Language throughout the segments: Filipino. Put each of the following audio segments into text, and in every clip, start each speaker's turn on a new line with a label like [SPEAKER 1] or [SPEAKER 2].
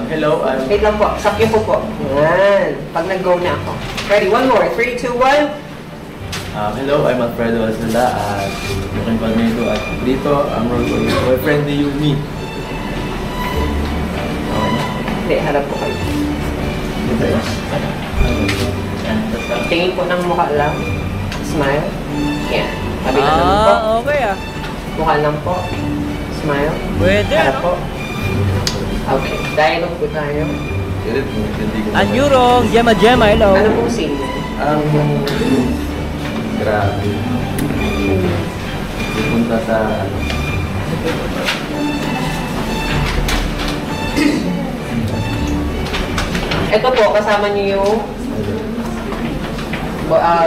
[SPEAKER 1] Hello,
[SPEAKER 2] Wait lang po, sakyo po. Yan. Pag nag-go na ako. Ready, one more. 3, 2, 1.
[SPEAKER 1] Hello, I'm Alfredo Azula at looking for me to at dito, ang role ko yung boyfriend ni Yumi.
[SPEAKER 2] Hindi, harap po kayo. Tingin po ng mukha lang. Smile. Yan. Tabi na lang po.
[SPEAKER 3] Okay
[SPEAKER 2] Mukha lang po. Smile.
[SPEAKER 3] Pwede,
[SPEAKER 2] harap po. Okay. Dialogue po tayo.
[SPEAKER 3] Anyurong, Gemma, hello.
[SPEAKER 2] Ano pong scene?
[SPEAKER 1] Grabe. Pupunta sa
[SPEAKER 2] Ito po, kasama niyo yung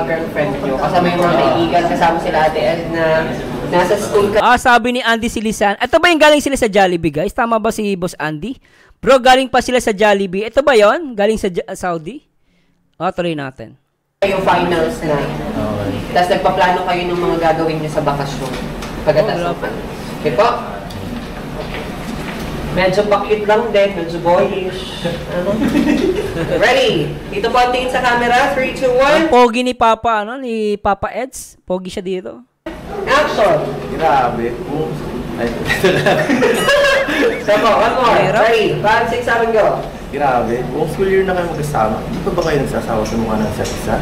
[SPEAKER 2] girlfriend niyo. Kasama yung mga kaibigan. Kasama sila Ate Ed na nasa school ka.
[SPEAKER 3] Sabi ni Andy Silisan. Ito ba yung galing sila sa Jollibee, guys? Tama ba si Boss Andy? Bro, galing pa sila sa Jollibee. Ito ba yon? Galing sa Saudi? Tuloy natin.
[SPEAKER 2] Yung finals na. Tapos nagpaplano kayo ng mga gagawin niyo sa bakasyon. Pagkatapos ng okay po? Medyo pakit lang din, medyo boyish. Ready? Dito po ang tingin sa camera. 3, 2, 1.
[SPEAKER 3] Ang pogi ni Papa, ni Papa Eds. Pogi siya dito.
[SPEAKER 2] Action!
[SPEAKER 1] Grabe.
[SPEAKER 2] So po, one more. Ready? 5, 6, 7, go.
[SPEAKER 1] Grabe. Buong school year na kayo magkasama. Hindi pa ba kayo nagsasawa sa mukha ng isa't isa?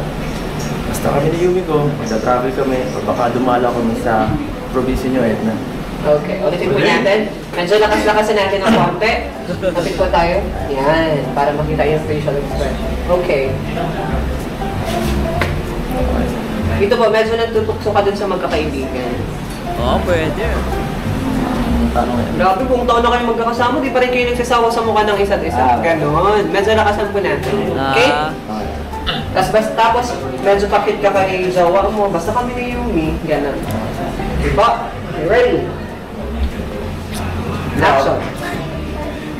[SPEAKER 1] Basta kami ni Yumi ko, magta-travel kami, o baka dumala kami sa probinsya nyo, Edna.
[SPEAKER 2] Okay, ulitin po natin. Medyo lakas-lakasin natin ng konti. Kapit po tayo. Yan, para makita yung facial expression. Okay. Dito po, medyo nagtutukso ka dun sa magkakaibigan.
[SPEAKER 3] Pwede.
[SPEAKER 2] Grabe, kung taon na kayo magkakasama, di pa rin kayo nagsasawa sa mukha ng isa't isa. Ganon. Medyo lakasan po natin. Okay? Tapos, medyo kapit ka kay jowa mo. Basta kami ni Yumi. Ganon. Diba? Ready? Action.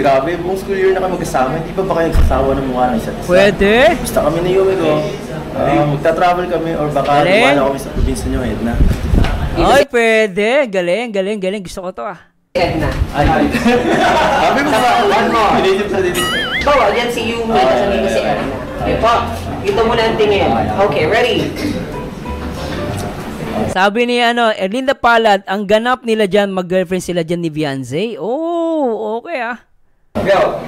[SPEAKER 1] Grabe, buong school year na kami magkasama. Hindi pa ba kayo nagsasawa ng mukha ng isa't isa?
[SPEAKER 3] Pwede.
[SPEAKER 1] Basta kami ni Yumi ko, magta-travel kami or baka dumala kami sa probinsya nyo, Edna.
[SPEAKER 3] Ay, pwede. Galing. Gusto ko to
[SPEAKER 2] Edna.
[SPEAKER 1] Ay. Sabi mo ba?
[SPEAKER 2] One more.
[SPEAKER 1] Pinitip sa dito.
[SPEAKER 2] Bawa, yan si Yumi. Kasi dito si Edna. Okay po. Ito muna ang tingin. Okay, ready?
[SPEAKER 3] Sabi ni Erlinda Palad, ang ganap nila dyan, mag-girlfriend sila dyan ni Beyonce. Okay
[SPEAKER 2] Go.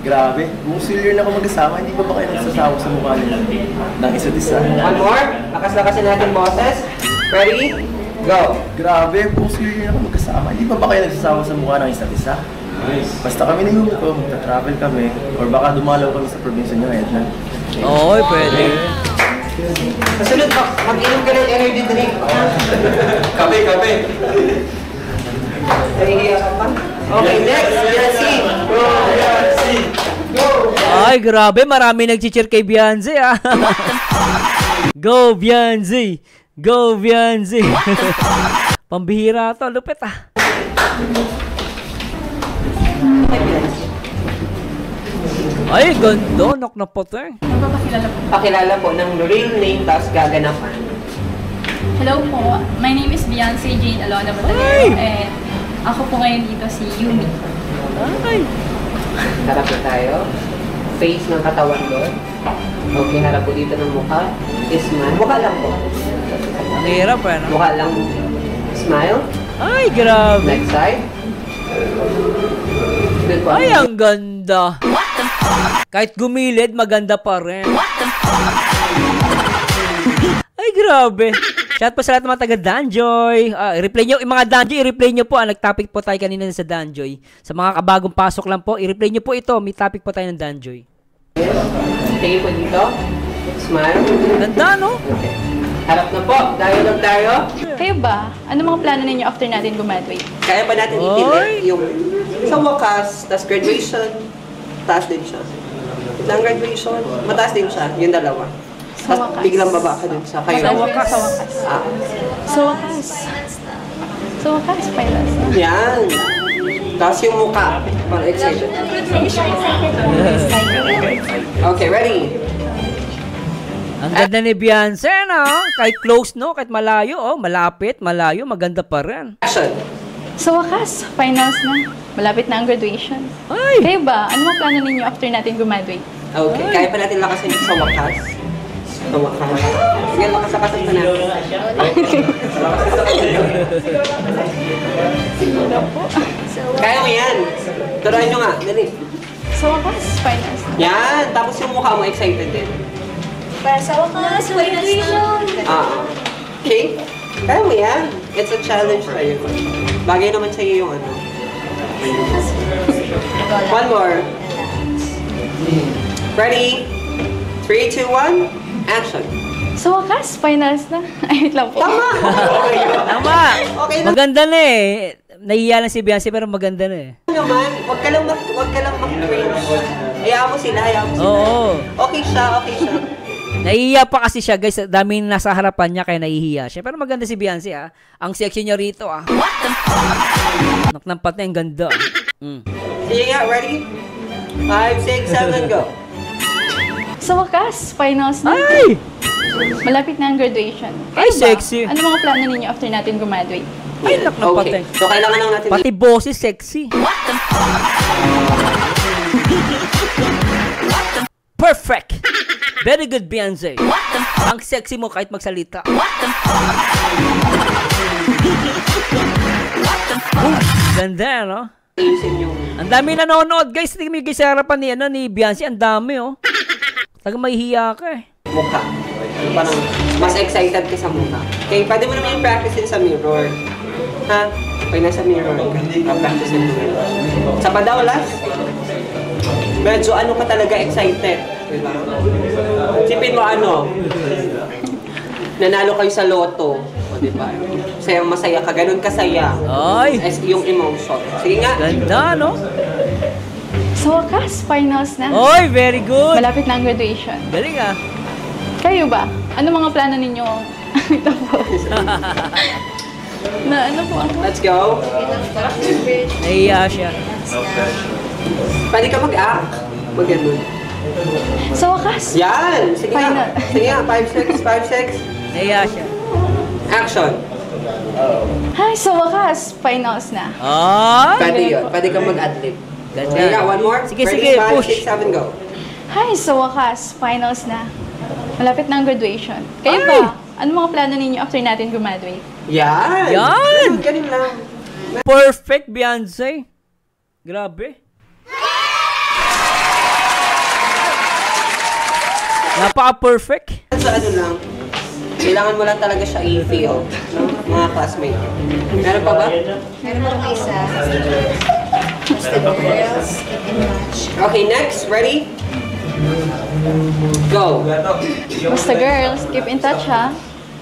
[SPEAKER 1] Grabe, buong school year na kami magkasama. Hindi pa ba kayo nagsasawa sa mukha nila ng isa't isa?
[SPEAKER 2] One more. Lakas-lakasin natin, bosses. Ready? Go.
[SPEAKER 1] Grabe, buong school year na kami magkasama. Hindi pa ba kayo nagsasawa sa mukha ng isa't isa? Basta kami ni Yumi ko, magta-travel kami, or baka dumalaw kami sa probinsya nyo, Edna.
[SPEAKER 3] Pwede.
[SPEAKER 2] Kasunod, mag-inom ka ng energy drink.
[SPEAKER 1] Kape!
[SPEAKER 2] Nahihiya ka pa? Okay, next. Yancy. Go.
[SPEAKER 3] Ay, grabe. Marami nag-cheer kay Beyonce, Go, Beyonce! Pambihira to. Lupit, Ay, ganda. Knock na po to,
[SPEAKER 2] Pakilala po ng real name, tapos gaganapan.
[SPEAKER 4] Hello po, my name is Beyonce Jane Alona Batalero and ako po ngayon dito si Yumi.
[SPEAKER 2] Harap po tayo. Face ng katawan doon. Okay, harap po dito ng mukha. Smile. Mukha lang po.
[SPEAKER 3] Ang hirap,
[SPEAKER 2] Mukha lang. Smile.
[SPEAKER 3] Ay, grabe.
[SPEAKER 2] Next side. Good po.
[SPEAKER 3] Ay, ang ganda. Kahit gumilid, maganda pa rin. Ay, grabe. Shout po sa lahat ng mga taga Danjoy. I-replay nyo, yung mga Danjoy, i-replay nyo po. Nag-topic po tayo kanina sa Danjoy. Sa mga kabagong pasok lang po, i-replay nyo po ito. May topic po tayo ng Danjoy.
[SPEAKER 2] Tingin po dito. Smile.
[SPEAKER 3] Ganda, no?
[SPEAKER 2] Okay. Harap na po. Dialogue tayo.
[SPEAKER 4] Kayo ba? Ano mga plano ninyo after natin graduate?
[SPEAKER 2] Kaya pa natin itili yung sa wakas, tas graduation, taas din siya. Ng graduation, mataas din siya, yung dalawa.
[SPEAKER 4] Sa
[SPEAKER 2] Tas
[SPEAKER 4] wakas.
[SPEAKER 2] biglang baba ka dun sa kayo.
[SPEAKER 4] Sa wakas. Sa wakas, pilas.
[SPEAKER 2] Yan. Tapos yung mukha, para excited. Okay, ready?
[SPEAKER 3] Ang ganda ni Beyonce, no? Kahit close, no? Kahit malayo, malapit, malayo, maganda pa rin.
[SPEAKER 2] Action.
[SPEAKER 4] Sa wakas, finals na. malapit na ang graduation.
[SPEAKER 3] Ay!
[SPEAKER 4] Kayo ba? Ano mga plano ninyo after natin graduate?
[SPEAKER 2] Okay, kaya pa natin lakasan yung sa wakas. Sa wakas. Sige, makasakasan pa natin. Kaya mo yan. Turuan nyo nga, dali.
[SPEAKER 4] Sa wakas, finals.
[SPEAKER 2] Yan, tapos yung mukha mo excited din.
[SPEAKER 5] Para sa wakas, graduation.
[SPEAKER 2] Okay? Kaya mo yan. It's a challenge sa'yo. Bagay naman sa'yo yung ano. One more. Ready? 3, 2, 1, action.
[SPEAKER 4] Sa wakas, finals na. Ay, wait lang po.
[SPEAKER 2] Tama!
[SPEAKER 3] Tama!
[SPEAKER 2] Okay na
[SPEAKER 3] Maganda na eh. Nahiya lang si Beyonce pero maganda na eh.
[SPEAKER 2] naman. Huwag ka lang mag-cringe. Hayaan mo sila, hayaan mo sila.
[SPEAKER 3] Oo.
[SPEAKER 2] Okay siya, okay siya.
[SPEAKER 3] Nahihiya pa kasi siya guys. Daming nasa harapan niya kaya nahihiya siya. Pero maganda si Beyonce ah. Ang sexy niya rito ah. Naknampat na yung ganda.
[SPEAKER 2] Sige nga, ready? 5, 6, 7, go.
[SPEAKER 4] Sa wakas, finals na.
[SPEAKER 3] Ay!
[SPEAKER 4] Malapit na ang graduation.
[SPEAKER 3] Ay,
[SPEAKER 4] Kayo ba?
[SPEAKER 3] sexy.
[SPEAKER 4] Ano mga plano ninyo after natin graduate?
[SPEAKER 3] Ay, naknampat
[SPEAKER 2] Okay.
[SPEAKER 3] eh.
[SPEAKER 2] So, kailangan lang natin...
[SPEAKER 3] Pati boses sexy. Perfect! Very good, Beyonce. Ang sexy mo kahit magsalita. Ganda, no?
[SPEAKER 2] Ayusin yung...
[SPEAKER 3] Ang dami nanonood, guys. Tingnan mo yung guys sa harapan ni, ni Beyonce. Ang dami, oh. Taga mahihiya ka, eh.
[SPEAKER 2] mukha. Parang mas excited ka sa mukha. Okay, pwede mo naman yung practice din sa mirror. Ha? Pag nasa mirror ka, practice din sa mirror. Sa padaulas, medyo ano ka talaga excited. Diba? Sipin mo ano, nanalo kayo sa loto. O, diba? Sayang masaya ka, ganun kasaya.
[SPEAKER 3] Ay!
[SPEAKER 2] As yung emotion. Sige nga.
[SPEAKER 3] Ganda, no?
[SPEAKER 4] Sa wakas, finals na.
[SPEAKER 3] Oy, very good!
[SPEAKER 4] Malapit na ang graduation.
[SPEAKER 3] Galing, ah.
[SPEAKER 4] Kayo ba? Ano mga plano ninyo? Ito po. Na ano po ako?
[SPEAKER 2] Let's go.
[SPEAKER 3] Nahihiya siya.
[SPEAKER 2] Pwede ka mag-act. Mag-ganun.
[SPEAKER 4] Sa wakas.
[SPEAKER 2] Yan! Sige nga.
[SPEAKER 4] Final.
[SPEAKER 2] Sige nga. 5, 6, 5, 6.
[SPEAKER 3] Nahihiya siya.
[SPEAKER 2] Action.
[SPEAKER 4] Hi, sa wakas, finals na.
[SPEAKER 3] Ay!
[SPEAKER 2] Pwede yun. Pwede kang mag-adlib.
[SPEAKER 3] Ganda.
[SPEAKER 2] Sige nga. One more.
[SPEAKER 3] Sige,
[SPEAKER 2] Ready?
[SPEAKER 3] sige.
[SPEAKER 2] 5,
[SPEAKER 3] Push.
[SPEAKER 2] 6, 7, go.
[SPEAKER 4] Hi, sa wakas, finals na. Malapit na ang graduation. Kayo
[SPEAKER 3] Ay!
[SPEAKER 4] ba? Ano mga plano ninyo after natin graduate?
[SPEAKER 2] Yan!
[SPEAKER 3] Yan!
[SPEAKER 2] Ganun lang.
[SPEAKER 3] Perfect, Beyonce. Grabe. Napaka-perfect.
[SPEAKER 2] Sa ano lang, kailangan mo lang talaga siya i-feel, no? Mga classmate. Meron pa ba?
[SPEAKER 5] Meron pa akong isa. Basta girls, keep in touch.
[SPEAKER 2] Okay, next. Ready? Go.
[SPEAKER 4] Basta girls, keep in touch ha.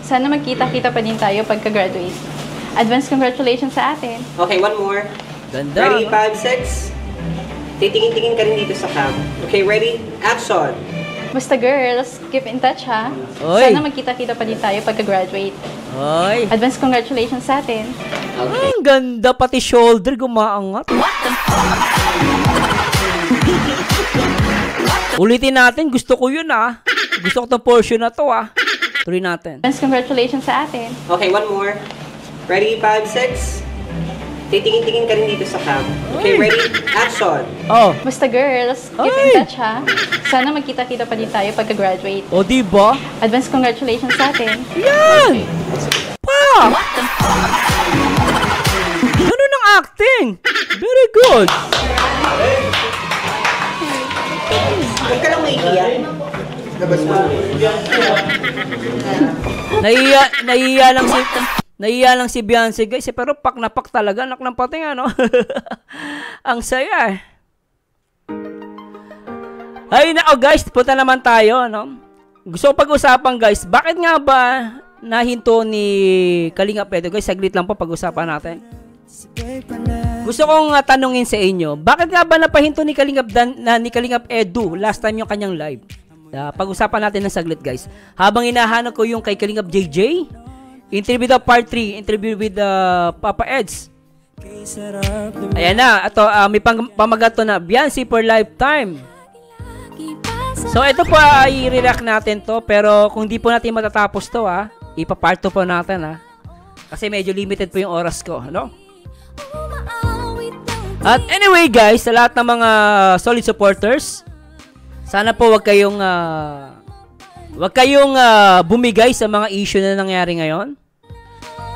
[SPEAKER 4] Sana magkita-kita pa din tayo pagka-graduate. Advance congratulations sa atin.
[SPEAKER 2] Okay, one more.
[SPEAKER 3] Ganda.
[SPEAKER 2] Ready? 5, 6. Titingin-tingin ka rin dito sa cam. Okay, ready? Action.
[SPEAKER 4] Basta girls, keep in touch ha.
[SPEAKER 3] Oy.
[SPEAKER 4] Sana magkita-kita pa din tayo pagka-graduate.
[SPEAKER 3] Ay.
[SPEAKER 4] Advance congratulations sa atin.
[SPEAKER 3] Ang ganda. Pati shoulder gumaangat. Ulitin natin. Gusto ko yun, ah. Gusto ko tong portion na to, ah. Tuloy natin.
[SPEAKER 4] Advance congratulations sa atin.
[SPEAKER 2] Okay, one more. Ready? 5, 6. Titingin-tingin ka rin dito sa cam. Okay,
[SPEAKER 3] Oy.
[SPEAKER 2] ready? Action.
[SPEAKER 3] Oh.
[SPEAKER 4] Basta girls, keep
[SPEAKER 3] Oy.
[SPEAKER 4] in touch ha. Sana magkita-kita pa din tayo pagka-graduate.
[SPEAKER 3] O, diba?
[SPEAKER 4] Advance congratulations sa atin.
[SPEAKER 3] Yan! Pa! Ganun ang acting. Very good.
[SPEAKER 2] Huwag ka lang maiiyak. Labas mo.
[SPEAKER 3] Nahiya lang si Beyonce, guys. Pero pak na pak talaga. Anak ng pating, ano? Ang saya, eh. Ay, nako, guys. Punta naman tayo, no? Gusto ko pag-usapan, guys. Bakit nga ba nahinto ni Kalinga Pedro? Guys, saglit lang po pag-usapan natin. Gusto kong tanungin sa inyo, bakit nga ba napahinto ni Kalingap Edu last time yung kanyang live? Pag-usapan natin ng saglit, guys. Habang hinahanap ko yung kay Kalingap JJ, interview daw part 3, interview with Papa Eds. Ayan na, ito, may pamagat to na, Beyonce for lifetime. So, ito po ay i-react natin to, pero kung di po natin matatapos to, ipapart 2 po natin, kasi medyo limited po yung oras ko, no? At anyway guys, sa lahat ng mga solid supporters, sana po wag kayong bumigay sa mga issue na nangyari ngayon.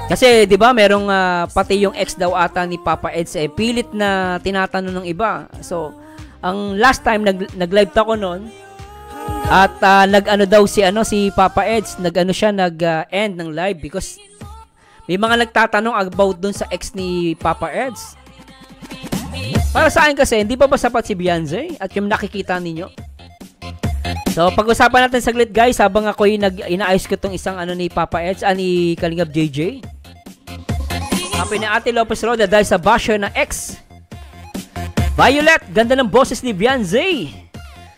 [SPEAKER 3] Kasi 'di ba, merong pati yung ex daw ata ni Papa Eds pilit na tinatanong ng iba. So, ang last time nag-live ako noon at nag-ano daw si Papa Eds, nag-end ng live because may mga nagtatanong about dun sa ex ni Papa Eds. Para sa akin kasi, hindi pa ba sapat si Beyonce at yung nakikita ninyo? So, pag-usapan natin saglit guys, habang ako inaayos ko tong isang ni Papa Eds, ni Kalingap JJ. Sabi ni Ate Lopez Roda dahil sa basher na ex. Violet, ganda ng boses ni Beyonce.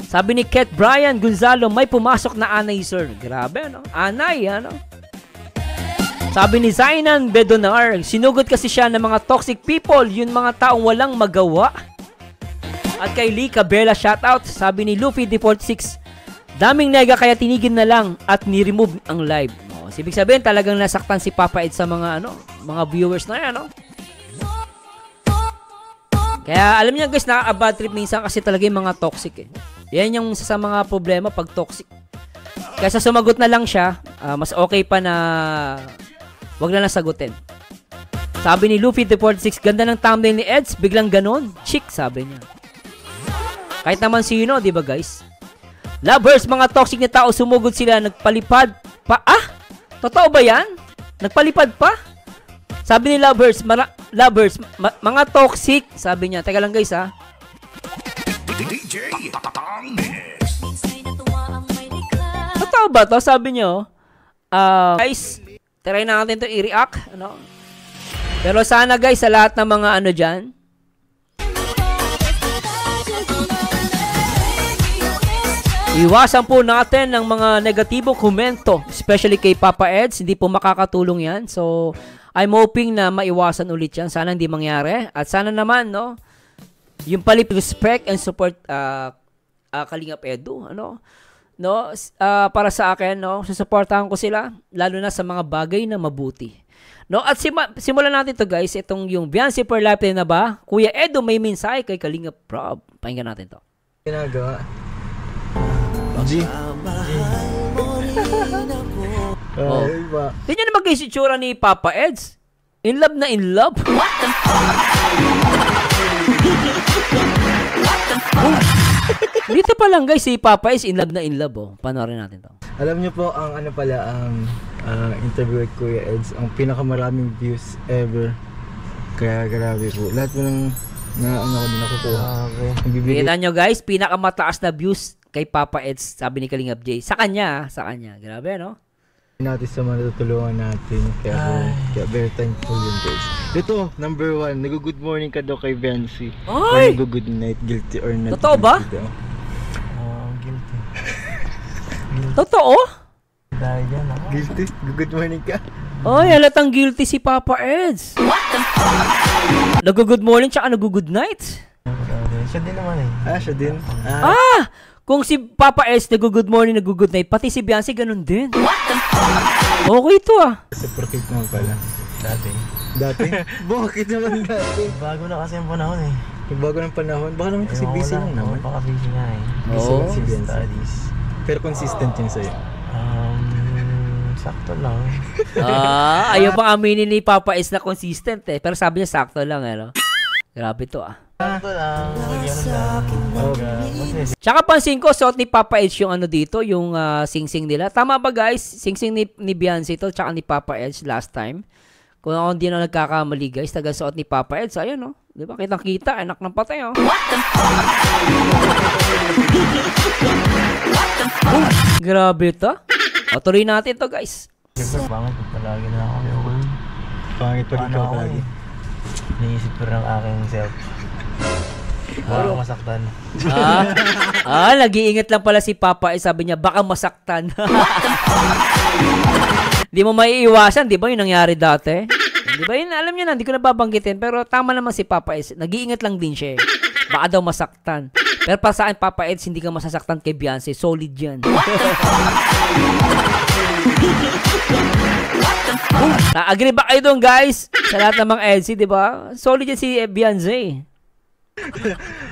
[SPEAKER 3] Sabi ni Ket Brian Gonzalo, may pumasok na anay sir. Grabe, Anay, Sabi ni Zainan Bedonar, sinugod kasi siya ng mga toxic people, yun mga taong walang magawa. At kay Lee Cabela, shoutout. Sabi ni Luffy D46, daming nega kaya tinigin na lang at ni-remove ang live. Ibig sabihin talagang nasaktan si Papa Ed sa mga viewers na yan, Kaya alam niyo guys, nakaka-bad trip minsan kasi talaga yung mga toxic Yan yung sa mga problema pag toxic. Kaysa sumagot na lang siya, mas okay pa na wag na lang sagutin. Sabi ni Luffy D46, ganda ng thumbnail ni Eds, biglang ganon. Chick, sabi niya. Kahit naman sino, di ba guys? Lovers, mga toxic na tao, sumugod sila, nagpalipad pa. Totoo ba yan? Nagpalipad pa? Sabi ni Lovers, mga toxic, sabi niya. Teka lang guys Totoo ba to? Sabi niyo. Guys, try natin ito i-react, Pero sana guys, sa lahat ng mga dyan, iwasan po natin ng mga negatibong komento, especially kay Papa Eds, hindi po makakatulong yan. So, I'm hoping na maiwasan ulit yan. Sana hindi mangyari. At sana naman, yung palip respect and support Kalingap Edu, para sa akin, susuportahan ko sila, lalo na sa mga bagay na mabuti. At simulan natin to guys, itong yung Beyonce for Life na ba? Kuya Edu may mensahe kay Kalingap Rob. Pakinggan natin to.
[SPEAKER 1] Ginagawa. G.
[SPEAKER 3] Tingnan naman kayo si tsura ni Papa Eds. In love na in love. What the Dito pa lang guys, si Papa is in love na in love. Panoorin natin to.
[SPEAKER 1] Alam niyo po, ang interview with Kuya Eds, ang pinakamaraming views ever. Kaya grabe po. Lahat po ng nakukuha.
[SPEAKER 3] Kita nyo guys, pinakamataas na views kay Papa Eds, sabi ni Kalingap J. Sa kanya. Grabe,
[SPEAKER 1] natin sa mga natutulungan natin. Kaya very thankful yun guys. Ito, number 1, nag-good morning ka daw kay Beyonce. Or nag-good night, guilty or not.
[SPEAKER 3] Totoo ba?
[SPEAKER 1] Guilty.
[SPEAKER 3] Totoo?
[SPEAKER 1] Dahil yan guilty? Good morning ka?
[SPEAKER 3] Halatang guilty si Papa Eds. What the fuck? Nag-good morning tsaka nag-good night?
[SPEAKER 1] Siya din naman siya din?
[SPEAKER 3] Kung si Papa Eds nag-good morning, nag-good night, pati si Beyonce ganun din. What the fuck? Okay ito
[SPEAKER 1] Reciprocate naman pala. Dati? Bakit naman dati?
[SPEAKER 6] Bago na kasi ang panahon
[SPEAKER 1] Yung bago ng panahon? Baka naman kasi busy lang naman.
[SPEAKER 6] Baka busy nga
[SPEAKER 1] Busy lang si Beyonce. Pero consistent yun sa'yo.
[SPEAKER 6] Sakto lang.
[SPEAKER 3] Ayaw pang aminin ni Papa Eds na consistent Pero sabi niya sakto lang Grabe to
[SPEAKER 6] Sakto lang.
[SPEAKER 3] Tsaka pansin ko, suot ni Papa Eds yung dito, yung sing-sing nila. Tama ba guys? Sing-sing ni Beyonce to, tsaka ni Papa Eds last time. Kung ako hindi na nagkakamali guys, taga-suot ni Papa Eds. Ayun di ba? Kitang-kita, anak ng patay What the fuck? Grabe to. Tuloy natin to guys.
[SPEAKER 6] Pangit palagi na ako yung
[SPEAKER 1] Pangit pa rin ka palagi.
[SPEAKER 6] Naisip ko ng aking self. Baka masaktan.
[SPEAKER 3] Nag-iingat lang pala si Papa sabi niya, baka masaktan. Di mo maiiwasan, di ba yung nangyari dati? Di ba yun, alam niyo na, hindi ko nababanggitin, pero tama naman si Papa Eds, nag-iingat lang din siya Baka daw masaktan. Pero para saan, Papa Eds, hindi ka masasaktan kay Beyonce, solid yan. Agree ba kayo doon guys? Sa lahat ng mga Edsy, di ba? Solid yan si Beyonce.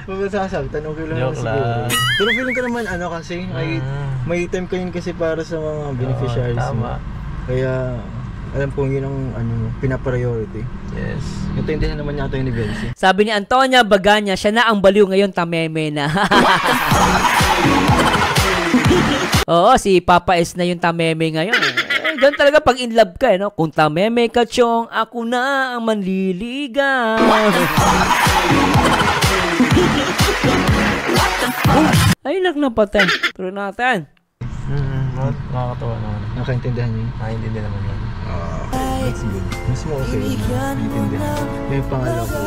[SPEAKER 6] Masasaktan, okay lang naman
[SPEAKER 7] Joke
[SPEAKER 6] siguro.
[SPEAKER 7] lang.
[SPEAKER 6] Pero feeling ko naman ano kasi, may time ka yun kasi para sa mga beneficiaries mo.
[SPEAKER 7] Tama.
[SPEAKER 6] Kaya alam ko yun ang pinapriority.
[SPEAKER 7] Yes.
[SPEAKER 6] Natindihan naman yata yun ni Benzi.
[SPEAKER 3] Sabi ni Antonia Baganya, siya na ang baliw ngayon, tameme na. Oo, si Papa S na yung tameme ngayon. Ganun talaga pag in love ka, no? Kung tameme ka, chong, ako na ang manliligaw. Ay, nakapatay. Pero natin.
[SPEAKER 7] Nakakatawa naman.
[SPEAKER 6] Nakaintindihan niyo?
[SPEAKER 7] Nakakaintindi naman yun.
[SPEAKER 6] That's good. Mas mo okay. Nakaintindihan. Yung pangalaw ko.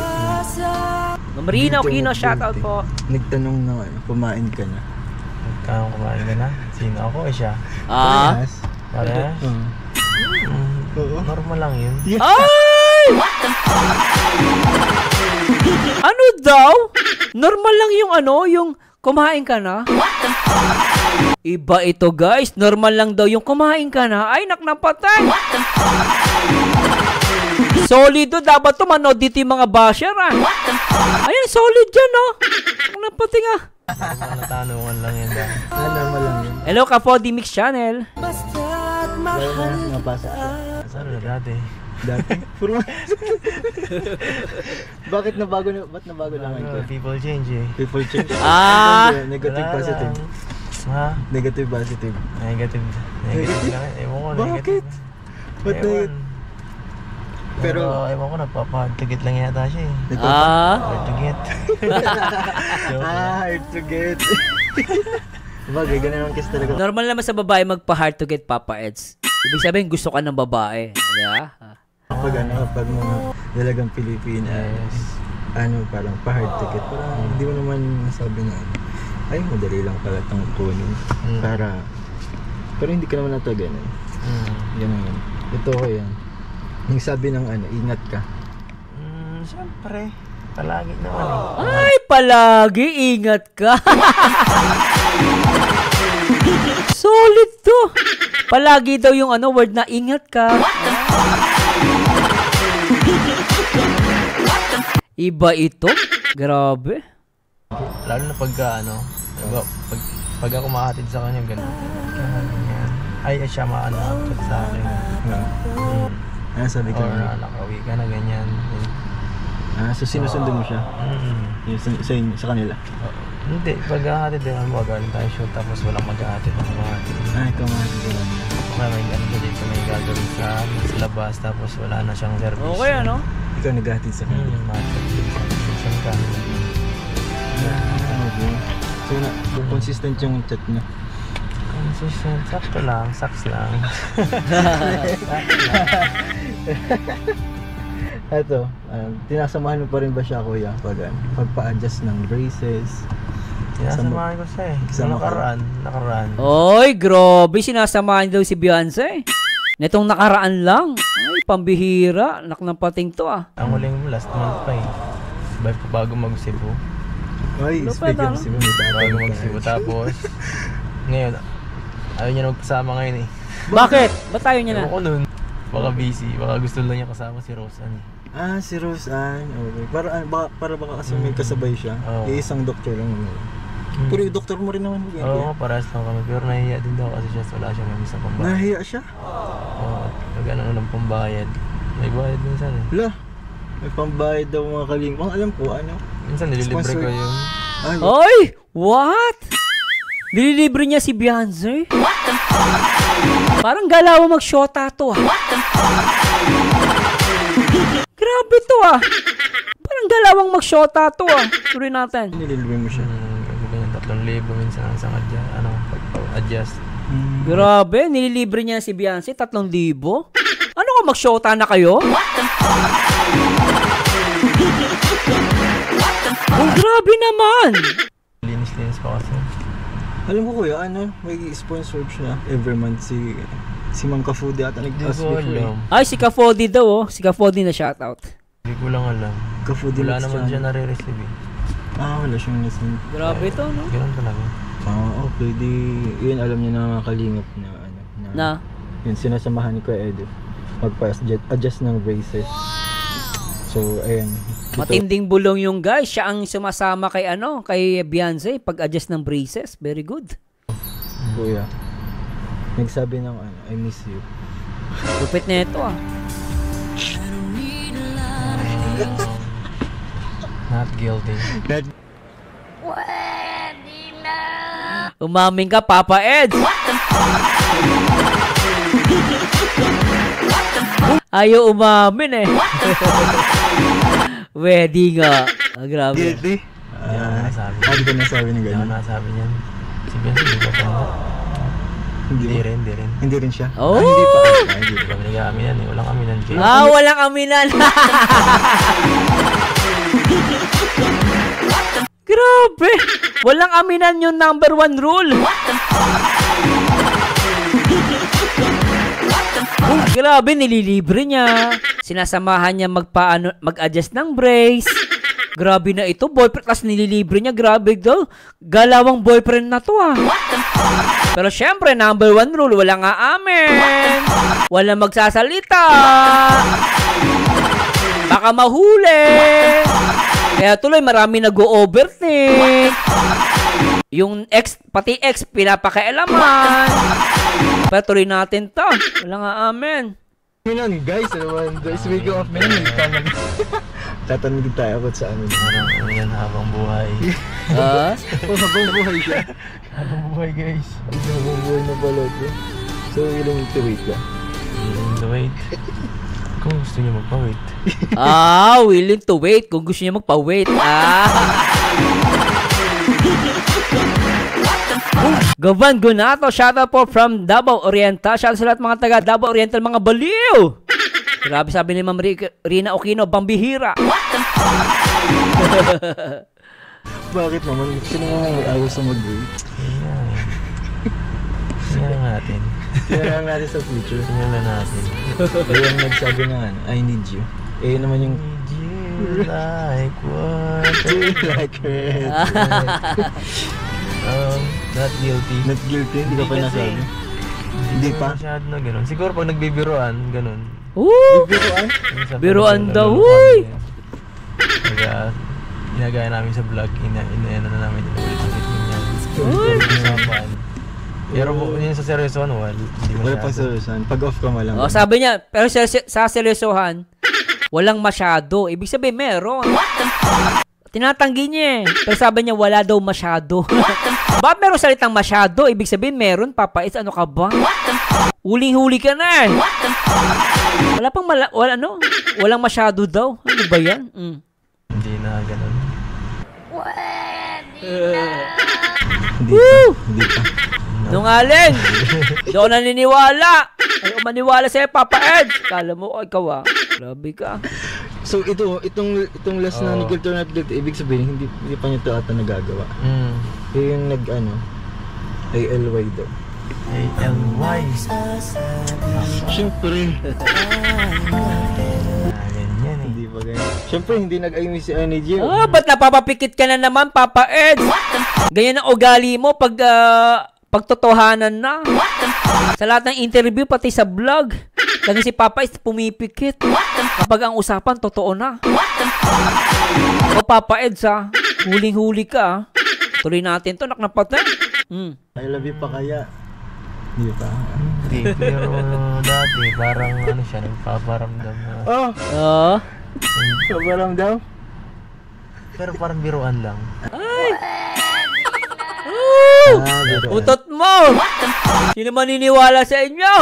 [SPEAKER 3] Marina Aquino, shoutout po.
[SPEAKER 6] Nagtanong na kumain ka na.
[SPEAKER 7] Kaya kumain ka na? Sino ako? Siya.
[SPEAKER 6] Parehas?
[SPEAKER 7] Pare?
[SPEAKER 6] Oo.
[SPEAKER 7] Normal lang yun.
[SPEAKER 3] Ay! Ano daw? Normal lang yung yung kumain ka na? Iba ito guys, normal lang daw yung kumain ka na. Ay, napatay. Solid to, dapat to manood dito yung mga basher Ayan, solid dyan napatay nga.
[SPEAKER 7] Natanungan lang yan ba?
[SPEAKER 6] Normal lang yun.
[SPEAKER 3] Hello ka po, D-Mix Channel.
[SPEAKER 6] Wala na napasa.
[SPEAKER 7] Saan na dati?
[SPEAKER 6] Dati? Puro Bakit nabago na? Ba't nabago lang ito?
[SPEAKER 7] People change eh.
[SPEAKER 6] People change. Negative,
[SPEAKER 7] Wala
[SPEAKER 6] positive.
[SPEAKER 7] lang. Ha?
[SPEAKER 6] Negative, positive.
[SPEAKER 7] Negative. Negative lang. Ewan ko.
[SPEAKER 6] Bakit? Ba't
[SPEAKER 7] Ewan.
[SPEAKER 6] negative? Pero,
[SPEAKER 7] ewan ko, nagpapahagtagit lang yata siya eh. Hagtagit.
[SPEAKER 6] hard to get. Bagay, ganun naman kasi talaga.
[SPEAKER 3] Normal naman sa babae magpa-hard to get, Papa Eds. Ibig sabihin, gusto ka ng babae. Yeah.
[SPEAKER 6] Kapag mga dalagang Pilipinas, parang pa-hard to get. Parang hindi mo naman masabi na, ay, madali lang pala itong kunin. Pero hindi ka naman nato ganun. Ganun. Ito ko yan. Yung sabi ng ingat ka.
[SPEAKER 7] Siyempre. Palagi naman
[SPEAKER 3] Ay, palagi, ingat ka. Solid to. Palagi daw yung word na ingat ka. Iba ito. Grabe.
[SPEAKER 7] Lalo na pagka pag ako mahatid sa kanya ganun. Ay siya chat sa akin.
[SPEAKER 6] Ano sabi ka
[SPEAKER 7] Or
[SPEAKER 6] na?
[SPEAKER 7] nakauwi ka na ganyan.
[SPEAKER 6] So sinusundo mo siya? Sa kanila?
[SPEAKER 7] Hindi, pag-ahatid din ang magaling tayo shoot tapos walang mag-ahatid na kumahatid.
[SPEAKER 6] Ay, kumahatid ka lang.
[SPEAKER 7] May ganun ka dito, may gagawin sa labas tapos wala na siyang service.
[SPEAKER 3] Okay,
[SPEAKER 6] Ikaw naghahatid sa kanila?
[SPEAKER 7] Saan ka?
[SPEAKER 6] Okay. So, consistent yung chat niya?
[SPEAKER 7] Consistent, sakto lang, saks lang.
[SPEAKER 6] Eto, tinasamahan mo pa rin ba siya, kuya? Pagpa-adjust ng braces?
[SPEAKER 7] Sinasamahan ko siya eh. Nakaraan.
[SPEAKER 3] Oy, grabe, sinasamahan daw si Beyonce. Netong nakaraan lang. Ay, pambihira. Naknapating to
[SPEAKER 7] Ang huling last month pa eh. Bago mag-Cebu.
[SPEAKER 6] Ay, speaking of Cebu,
[SPEAKER 7] Bago mag-Cebu tapos ngayon, ayaw niya na magkasama ngayon eh.
[SPEAKER 3] Bakit? Ba't tayo niya na?
[SPEAKER 7] Ewan ko nun. Baka busy. Baka gusto lang niya kasama si Roseanne.
[SPEAKER 6] Si Roseanne. Okay. Para baka kasi may kasabay siya. Isang doktor lang naman. Pero yung doktor mo rin naman.
[SPEAKER 7] Oo, parehas lang kami. Pero nahihiya din daw kasi siya wala siya may isang pambayad.
[SPEAKER 6] Nahiya siya?
[SPEAKER 7] Oo, nag-ano ng pambayad. May bayad minsan eh.
[SPEAKER 6] Wala. May pambayad daw mga kalingkang. Alam ko,
[SPEAKER 7] Minsan nililibre ko yung...
[SPEAKER 3] Oy! What? Nililibre niya si Beyonce? Parang galaw mag-shota to Grabe to Parang galawang mag-shota to Tuloy natin.
[SPEAKER 6] Nililibre mo siya?
[SPEAKER 7] 3,000 minsan ang isang adjust.
[SPEAKER 3] Grabe, nililibre niya si Beyonce 3,000. Ano ka, mag-shota na kayo? Oh, grabe naman.
[SPEAKER 7] Linis-linis pa kasi.
[SPEAKER 6] Alam ko kuya, may sponsored siya every month si Mang Kafudi ata nag-ask before.
[SPEAKER 3] Ay, si Kafodi daw Si Kafodi na shoutout.
[SPEAKER 7] Hindi ko lang alam.
[SPEAKER 6] Kafudi
[SPEAKER 7] wala naman siya nare-receive eh.
[SPEAKER 6] Wala siyang nasin.
[SPEAKER 3] Grabe to, no?
[SPEAKER 7] Ganun talaga.
[SPEAKER 6] Okay, yun alam niya na kalingap na yun sinasamahan ni Kuya Edo magpa-adjust ng braces. So, ayan.
[SPEAKER 3] Matinding bulong yung guys. Siya ang sumasama kay kay Beyonce pag-adjust ng braces. Very good.
[SPEAKER 6] Kuya, nagsabi ng I miss you.
[SPEAKER 3] Lupit na ito ah.
[SPEAKER 7] Not guilty.
[SPEAKER 3] Umaming ka, Papa Eds. Ayaw umamin eh. Wedding nga. Grabe.
[SPEAKER 6] Guilty?
[SPEAKER 7] Hindi ako nasabi.
[SPEAKER 6] Hindi ko nasabi ng
[SPEAKER 7] Hindi ako
[SPEAKER 6] ganyan.
[SPEAKER 7] nasabi niyan. Si Benz, hindi ko pa. Hindi rin.
[SPEAKER 6] Hindi rin siya?
[SPEAKER 3] Oh!
[SPEAKER 6] Hindi pa.
[SPEAKER 7] Hindi kami nag-aaminan eh. Walang aminan kayo.
[SPEAKER 3] Walang aminan. Grabe. Walang aminan yung number 1 rule. Grabe, nililibre niya. Sinasamahan niya mag-adjust ng brace. Grabe na ito, boyfriend, kasi nililibre niya. Grabe daw. Galawang boyfriend na to ah. Pero syempre, number 1 rule, walang aamin. Walang magsasalita. Baka mahuli. Kaya tuloy, marami nag-o-overthink. Yung pati ex, pinapakialaman. Pero tuloy natin to. Walang aamin.
[SPEAKER 6] Yun guys, speaking of men, tatanungin tayo about sa amin.
[SPEAKER 7] Parang ano yan, habang buhay.
[SPEAKER 6] Habang buhay siya.
[SPEAKER 7] Habang buhay guys.
[SPEAKER 6] Habang buhay na pala ito. So, willing to wait ka?
[SPEAKER 7] Willing to wait. Kung gusto niyo magpa-wait.
[SPEAKER 3] Willing to wait. Kung gusto niya magpa-wait. Govan Gunato, shoutout po from Davao Oriental. Shoutout sa lahat mga taga Davao Oriental, mga baliw. Grabe, sabi ni Ma'am Rina Aquino, pambihira.
[SPEAKER 6] Bakit naman? Sino nga mag-ayos sa mag-wait?
[SPEAKER 7] Tingnan natin.
[SPEAKER 6] Tingnan natin sa future.
[SPEAKER 7] Tingnan natin.
[SPEAKER 6] Yung nagsabi na I need you. Yun naman yung
[SPEAKER 7] Like what?
[SPEAKER 6] like it.
[SPEAKER 7] Not guilty.
[SPEAKER 6] Not guilty? Hindi ka pa nasabi? Hindi pa?
[SPEAKER 7] Masyado na ganun. Siguro pag nagbibiroan, ganun.
[SPEAKER 6] Biruan?
[SPEAKER 3] Biruan daw, uy!
[SPEAKER 7] Ginagaya namin sa vlog, ina-ano na namin ulit-ulit ganyan. Usapan. Pero yun sa seryosohan, hindi
[SPEAKER 6] Wala
[SPEAKER 7] masyado.
[SPEAKER 6] pang seryosohan. Pag off ka malang.
[SPEAKER 3] Sabi niya, pero sa seryosohan, walang masyado. Ibig sabihin, meron. Tinatanggi niya eh. Pero sabi niya, wala daw masyado. Bakit meron salitang masyado? Ibig sabihin, meron, Papa Eds. Ano ka ba? Huling-huli ka na eh. Wala pang walang masyado daw. Ano ba yan?
[SPEAKER 7] Hindi na ganun.
[SPEAKER 6] Hindi pa.
[SPEAKER 3] Nungaling! Hindi ako naniniwala. Ayaw maniwala sa'yo, Papa Eds. Kala mo, ikaw grabe ka.
[SPEAKER 6] So itong last na ni Guilty or Not Guilty, ibig sabihin hindi pa niya ito ata nagagawa. Yung ALY daw.
[SPEAKER 7] ALY.
[SPEAKER 6] Siyempre.
[SPEAKER 7] Ganyan eh.
[SPEAKER 6] Hindi pa ganyan. Siyempre hindi nag-I miss you, I need you.
[SPEAKER 3] Ba't napapapikit ka na naman, Papa Eds? Ganyan ang ugali mo pagtotohanan na. Sa lahat ng interview, pati sa vlog. Lagi si Papa Eds pumipikit. Kapag ang usapan, totoo na. Papa Eds huling-huli ka. Tuloy natin to, naknapatay.
[SPEAKER 6] I love you pa kaya. Hindi pa.
[SPEAKER 7] Hindi, pero dati parang siya, nagpaparamdam na.
[SPEAKER 6] Paparamdam?
[SPEAKER 7] Pero parang biruan lang.
[SPEAKER 3] Utot mo! Sino maniniwala sa inyo?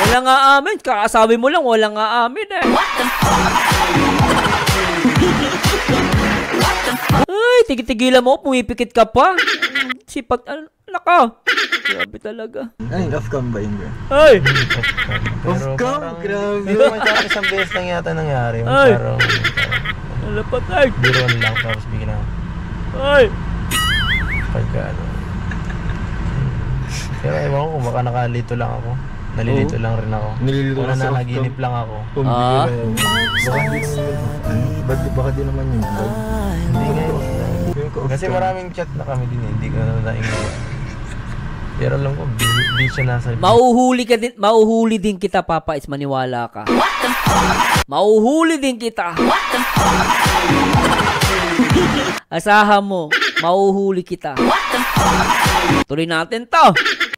[SPEAKER 3] Walang aamin. Kakasabi mo lang, walang aamin eh. Ay, tigil-tigilan mo, pumipikit ka pa. Sipag, naka. Grabe talaga.
[SPEAKER 6] Ay, off-cam ba yun, bro?
[SPEAKER 3] Ay!
[SPEAKER 6] Off-cam? Grabe.
[SPEAKER 7] Hindi naman isang beses lang yata nangyari.
[SPEAKER 3] Ay!
[SPEAKER 7] Parang
[SPEAKER 3] Alapatay!
[SPEAKER 7] biruan lang, tapos biglang
[SPEAKER 3] Ay!
[SPEAKER 7] pagka Pero ewan ko kung baka nakalito lang ako. Nalilito lang rin ako.
[SPEAKER 6] Nalilito
[SPEAKER 7] Wala
[SPEAKER 6] ka sa
[SPEAKER 7] na, naginip lang ako.
[SPEAKER 6] Baka di naman yung vlog.
[SPEAKER 7] Hindi nga yun. Kasi maraming chat na kami din eh. Hindi ko na naingin. Pero alam ko, di siya nasa...
[SPEAKER 3] Mauhuli din kita, Papa It's, maniwala ka. Mauhuli din kita. Asahan mo, mauhuli kita. Tuloy natin to.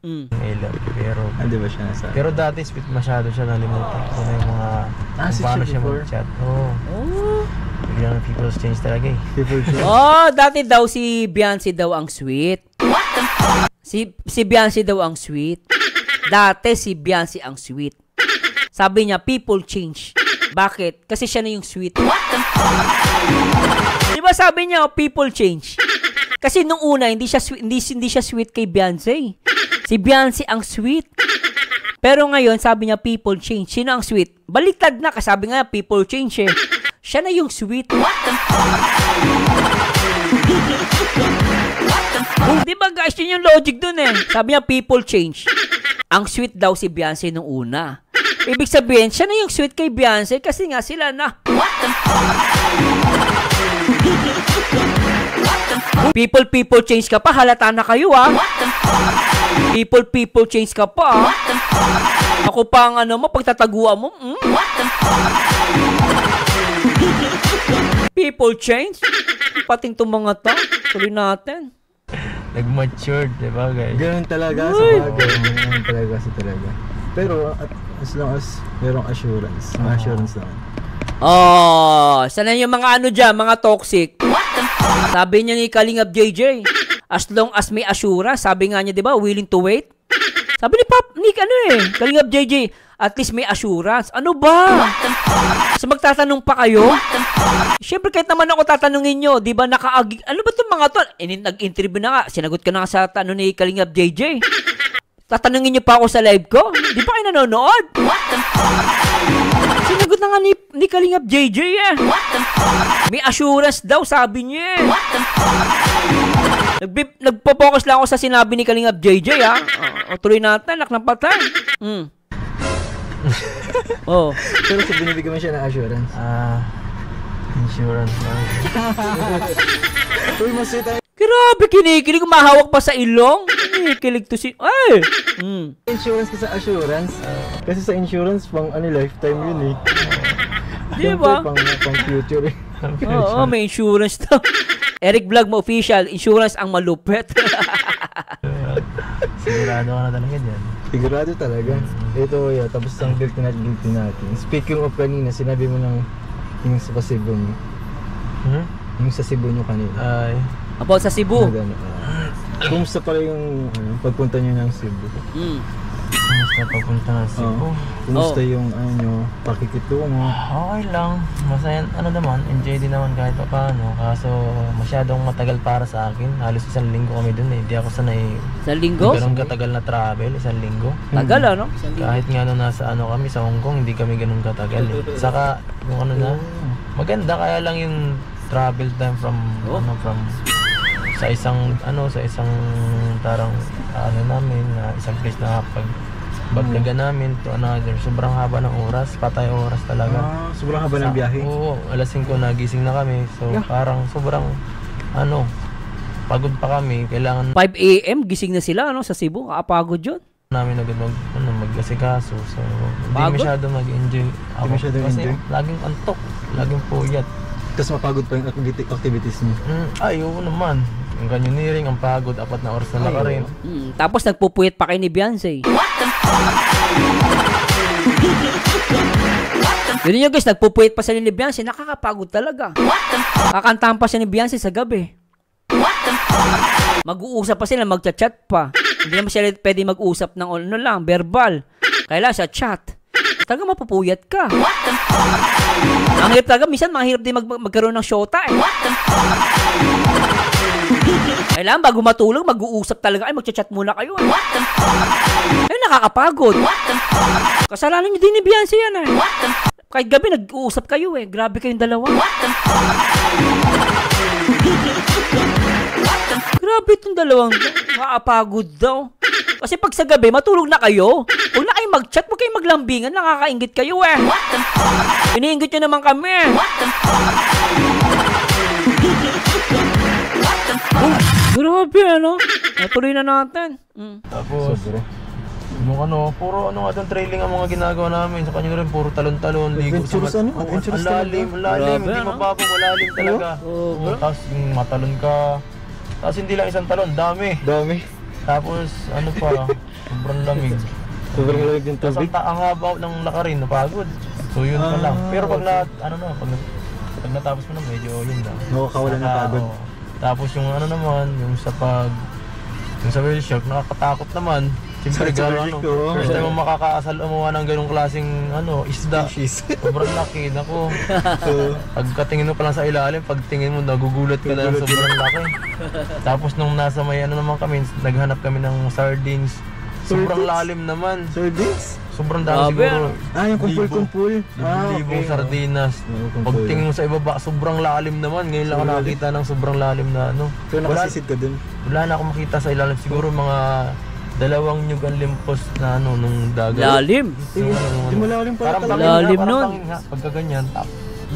[SPEAKER 7] Ilan, pero...
[SPEAKER 6] Hindi ba siya nasa...
[SPEAKER 7] Pero dati, sweet masyado siya, nalimutan ko na yung mga... kung paano siya mag-chat. Oo. Biglang people's change talaga eh.
[SPEAKER 3] Dati daw si Beyonce daw ang sweet. Si Beyonce daw ang sweet. Dati si Beyonce ang sweet. Sabi niya, people change. Bakit? Kasi siya na yung sweet. Di ba sabi niya, people change? Kasi nung una, hindi siya sweet kay Beyonce. Si Beyonce ang sweet. Pero ngayon, sabi niya, people change. Sino ang sweet? Baliktad na, kasi sabi nga, people change eh. Siya na yung sweet. Di ba guys, yun yung logic dun eh. Sabi niya, people change. Ang sweet daw si Beyonce nung una. Ibig sabihin, siya na yung sweet kay Beyonce kasi nga sila na. People change ka pa, halata na kayo ah. People change ka pa ah. Ako pa ang pagtataguan mo. People change? Pating itong mga to. Tuloy natin.
[SPEAKER 7] Nag-matured, di ba guys?
[SPEAKER 6] Ganun talaga sa bagay. Ganun talaga sa talaga. Pero as long as merong assurance. May assurance naman.
[SPEAKER 3] Sana yung mga dyan, mga toxic. Sabi niya ni Kalingap JJ, as long as may assurance, sabi nga niya, di ba, willing to wait? Sabi ni Kalingap JJ, at least may assurance. Ano ba? So magtatanong pa kayo? Siyempre kahit naman ako tatanungin nyo, di ba ano ba itong mga to? Nag-interview na nga, sinagot ka na nga sa tanong ni Kalingap JJ. Tatanungin nyo pa ako sa live ko? Di ba kayo nanonood? Sinagot na nga ni Kalingap JJ eh. May assurance daw, sabi niya eh. Nagpo-focus lang ako sa sinabi ni Kalingap JJ ha. Tuloy natin, anak ng patay.
[SPEAKER 6] Pero sa binibigyan mo siya ng assurance.
[SPEAKER 7] Insurance lang.
[SPEAKER 6] Uy, masita.
[SPEAKER 3] Grabe, kinikilig. Mahawak pa sa ilong. Kinikilig to si... Ay!
[SPEAKER 6] Insurance ka sa assurance. Kasi sa insurance, pang lifetime yun eh.
[SPEAKER 3] Di ba?
[SPEAKER 6] Pang future eh.
[SPEAKER 3] Oo, may insurance to. Eric Vlog mo official, insurance ang malupit.
[SPEAKER 7] Sigurado ka na talaga dyan.
[SPEAKER 6] Sigurado talaga. Ito tapos ang guilty natin. Speaking of kanina, sinabi mo ng yung sa Cebu mo. Yung sa Cebu nyo kanina.
[SPEAKER 3] About sa Cebu.
[SPEAKER 6] Kumusta pala yung pagpunta nyo ng Cebu?
[SPEAKER 7] Kumusta papunta ng Cebu?
[SPEAKER 6] Kumusta yung pakikitungo?
[SPEAKER 7] Okay lang. Masaya, naman, enjoy din naman kahit pa paano. Kaso masyadong matagal para sa akin. Halos 1 linggo kami dun eh. Hindi ako sanay.
[SPEAKER 3] 1 linggo?
[SPEAKER 7] Ganun katagal na travel, 1 linggo.
[SPEAKER 3] Tagal ano?
[SPEAKER 7] Kahit nga nasa kami sa Hong Kong, hindi kami ganun katagal eh. Saka yung maganda kaya lang yung travel time from sa isang tarang namin na isang place na baglaga namin to another. Sobrang haba ng oras, patay oras talaga.
[SPEAKER 6] Sobrang haba ng biyahe?
[SPEAKER 7] Oo, alas 5 nagising na kami. So parang sobrang pagod pa kami. Kailangan
[SPEAKER 3] 5 AM gising na sila sa Cebu. Kapagod yun.
[SPEAKER 7] namin agad mag-asikaso. So hindi masyado mag-enjoy ako. Kasi laging antok, laging puyat.
[SPEAKER 6] Tapos mapagod pa yung activities niyo?
[SPEAKER 7] Oo naman. Yung canyoneering, ang pagod, 4 na oras na nakarin.
[SPEAKER 3] Tapos nagpupuyat pa kayo ni Beyonce. Yun yung guys, nagpupuyat pa sila ni Beyonce, nakakapagod talaga. Kakantahan pa siya ni Beyonce sa gabi. Mag-uusap pa sila, magchat-chat pa. Hindi naman sila pwede mag-usap ng verbal. Kailangan sa chat. Talaga mapupuyat ka. Ang hirap talaga, minsan mahirap din magkaroon ng shota eh. Kailangan bago matulog, mag-uusap talaga. Ay, magchat-chat muna kayo. Ay, nakakapagod. Kasalanan nyo din ni Beyonce yan eh. Kahit gabi, nag-uusap kayo eh. Grabe kayong dalawa. Grabe itong dalawang nakakapagod daw. Kasi pag sa gabi, matulog na kayo. Huwag na kayong mag-chat, huwag kayong maglambingan. Nakakaingit kayo eh. Iniingit nyo naman kami. Grabe, ano? Natuloy na natin.
[SPEAKER 7] Tapos, yung ano, puro ano nga doon, trailing ang mga ginagawa namin. Sa kanya rin, puro talon-talon, ligo sa
[SPEAKER 6] Adventurous ano? Adventurous
[SPEAKER 7] ang lalim,
[SPEAKER 3] Grabe,
[SPEAKER 7] hindi
[SPEAKER 3] ano?
[SPEAKER 7] mababaw, malalim talaga.
[SPEAKER 3] Oo,
[SPEAKER 7] Tapos yung matalon ka. Tapos hindi lang isang talon, dami.
[SPEAKER 6] Dami.
[SPEAKER 7] Tapos ano pa, sobrang lamig.
[SPEAKER 6] Sobrang lamig ng
[SPEAKER 7] Tapos
[SPEAKER 6] tubig.
[SPEAKER 7] ang haba ng lakarin, napagod. So yun pa lang. Pero pag pag natapos mo na, medyo yun lang.
[SPEAKER 6] Nakakawala ng pagod.
[SPEAKER 7] Oo. Tapos yung ano naman, yung sa whale shark, nakakatakot naman. Siyempre,
[SPEAKER 6] Sa
[SPEAKER 7] gano'n
[SPEAKER 6] whale
[SPEAKER 7] ano,
[SPEAKER 6] shark, oo.
[SPEAKER 7] first time mo makakaasal umuha ng ganong klaseng isda. Sobrang laki, nako. Pagkatingin mo pa lang sa ilalim, pagtingin mo, nagugulat ka na sobrang laki. Tapos nung nasa may naman kami, naghanap kami ng sardines. Sobrang lalim naman.
[SPEAKER 6] Sardines?
[SPEAKER 7] Sobrang dami
[SPEAKER 3] Grabe,
[SPEAKER 7] siguro.
[SPEAKER 6] Yung kumpul-kumpul.
[SPEAKER 7] Libong sardinas.
[SPEAKER 6] kumpul.
[SPEAKER 7] Pagtingin mo sa ibaba, sobrang lalim naman. Ngayon lang ako nakakita ng sobrang lalim na ano.
[SPEAKER 6] Pero nakasisid ka dun.
[SPEAKER 7] Wala na akong makita sa ilalim. Siguro mga 2 nyug ang limpos na ano nung dagat.
[SPEAKER 3] Lalim.
[SPEAKER 6] Di mo lalim pala
[SPEAKER 7] Parang
[SPEAKER 6] talaga.
[SPEAKER 7] bangin
[SPEAKER 3] Lalim
[SPEAKER 7] nga, parang
[SPEAKER 3] nun.
[SPEAKER 7] bangin nga. Pagka ganyan,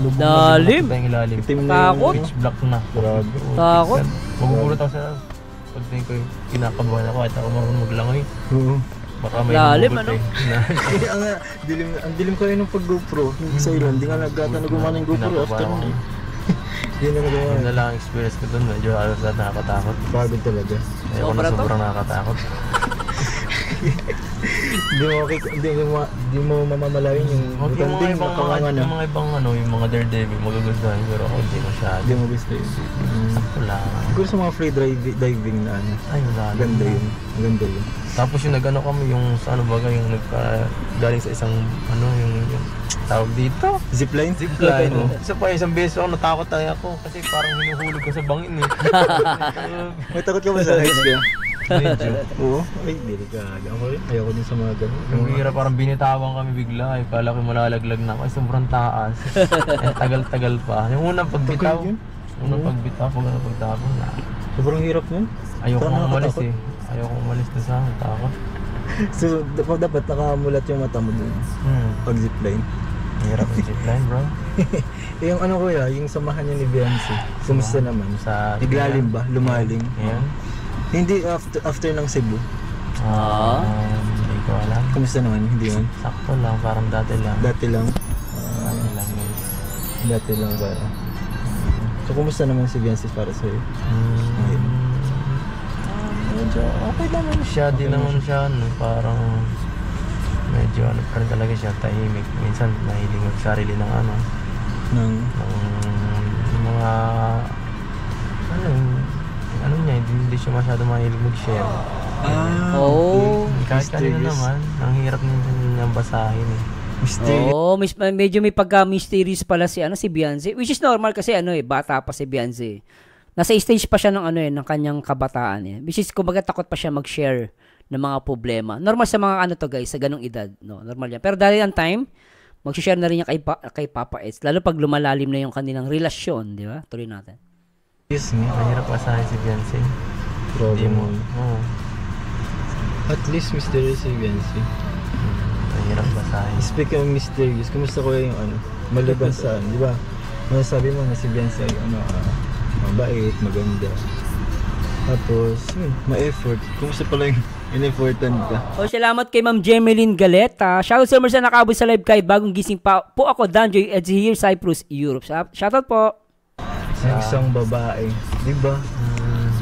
[SPEAKER 7] lubog
[SPEAKER 3] Lalim.
[SPEAKER 7] na yung ilalim.
[SPEAKER 6] Itim na
[SPEAKER 3] Takot.
[SPEAKER 7] Pitch black na.
[SPEAKER 6] Grabe.
[SPEAKER 3] Takot.
[SPEAKER 7] Magugulat ako sa pagtingin ko yung kinakabahan ako kahit ako marunong maglangoy.
[SPEAKER 6] Oo.
[SPEAKER 7] Baka may
[SPEAKER 3] Lalim,
[SPEAKER 7] humugot
[SPEAKER 3] ano?
[SPEAKER 6] Kaya nga, ang dilim kayo ng pag-GoPro. Sa ilan, di nga nagkata na gumana yung GoPro after
[SPEAKER 7] Kinakabahan
[SPEAKER 6] nun
[SPEAKER 7] ako.
[SPEAKER 6] Hindi na
[SPEAKER 7] Yun
[SPEAKER 6] nagawa.
[SPEAKER 7] na lang ang experience ko dun. Medyo halos lahat nakakatakot.
[SPEAKER 6] Pagod talaga.
[SPEAKER 7] Ayoko
[SPEAKER 3] Sobra
[SPEAKER 7] na
[SPEAKER 3] to?
[SPEAKER 7] sobrang nakakatakot.
[SPEAKER 6] Di mo mamamalayan yung
[SPEAKER 7] Huwag yung mga
[SPEAKER 6] butanding
[SPEAKER 7] ibang
[SPEAKER 6] nakawangan na.
[SPEAKER 7] yung mga ibang yung mga daredevil magugustuhan pero ako hindi masyado.
[SPEAKER 6] Hindi mo gusto yun.
[SPEAKER 7] Wala.
[SPEAKER 6] Siguro sa mga free diving na ano.
[SPEAKER 7] Ay, wala.
[SPEAKER 6] Ganda yun. Ganda yun.
[SPEAKER 7] Tapos yung nag-ano kami yung sa ano baga yung galing sa isang yung tawag dito.
[SPEAKER 6] Zipline?
[SPEAKER 7] Zipline. Isa pa isang beses ako natakot tayo ako kasi parang hinuhulog ka sa bangin eh.
[SPEAKER 6] May takot ka ba sa heights kaya?
[SPEAKER 7] Medyo.
[SPEAKER 6] Oo. Ay, delikado. Ako rin. Ayoko din sa mga ganun.
[SPEAKER 7] Yung hirap parang binitawan kami bigla eh. Kala ko malalaglag na ako. Ay, sobrang taas. Eh, tagal-tagal pa. Yung unang pagbitaw.
[SPEAKER 6] Tagal yun?
[SPEAKER 7] Unang pagbitaw, pagtapon na.
[SPEAKER 6] Sobrang hirap nun.
[SPEAKER 7] Ayoko
[SPEAKER 6] Parang
[SPEAKER 7] umalis
[SPEAKER 6] nakakatakot.
[SPEAKER 7] eh. Ayoko umalis na sa akin. Takot.
[SPEAKER 6] So, dapat nakamulat yung mata mo dun. Pag zipline.
[SPEAKER 7] Hirap yung zipline bro.
[SPEAKER 6] Yung ano kuya, yung samahan niya ni Beyonce. Kumusta naman?
[SPEAKER 7] Sa
[SPEAKER 6] Naglalim ba? Lumalim?
[SPEAKER 7] Ayan.
[SPEAKER 6] Hindi after ng Cebu.
[SPEAKER 7] Hindi ko alam.
[SPEAKER 6] Kumusta naman? Hindi man.
[SPEAKER 7] Sakto lang, parang dati lang.
[SPEAKER 6] Dati lang.
[SPEAKER 7] Dati lang yun.
[SPEAKER 6] Dati lang ba? So, kumusta naman si Beyonce para sa'yo?
[SPEAKER 7] Medyo okay naman siya. Di naman siya, parang medyo pa rin talaga siya, tahimik. Minsan nahiling magsarili ng
[SPEAKER 6] Ng
[SPEAKER 7] ng mga niya, hindi siya masyado mahilig mag-share.
[SPEAKER 3] Oh.
[SPEAKER 7] Kahit kanina
[SPEAKER 6] mysterious.
[SPEAKER 7] naman, ang hirap niyang basahin eh.
[SPEAKER 6] Mysterious.
[SPEAKER 3] Oh, medyo may pagka-mysterious pala si Beyonce, which is normal kasi bata pa si Beyonce. Nasa stage pa siya ng kanyang kabataan eh. Which is kumbaga takot pa siya mag-share ng mga problema. Normal sa mga guys, sa ganung edad, no. Normal yan. Pero dahil ang time, mag-share na rin niya kay Papa Eds, lalo pag lumalalim na yung kanilang relasyon, di ba? Tuloy natin.
[SPEAKER 6] Yes, nga.
[SPEAKER 7] Mahirap basahin si Beyonce. Hindi mo. Oo.
[SPEAKER 6] At least mysterious si Beyonce.
[SPEAKER 7] Mahirap basahin.
[SPEAKER 6] Speaking of mysterious, kumusta ko yung maliban sa di ba? Masasabi mo na si Beyonce ay mabait, maganda. Tapos, ma-effort. Kumusta pala yung in-effortan ka?
[SPEAKER 3] Oh, salamat kay Ma'am Jemeline Galeta. Shoutout sa mga nakabot sa live kahit bagong gising pa po ako, Danjoy Edzi here, Cyprus, Europe. Shoutout po.
[SPEAKER 6] Yung isang babae, di ba?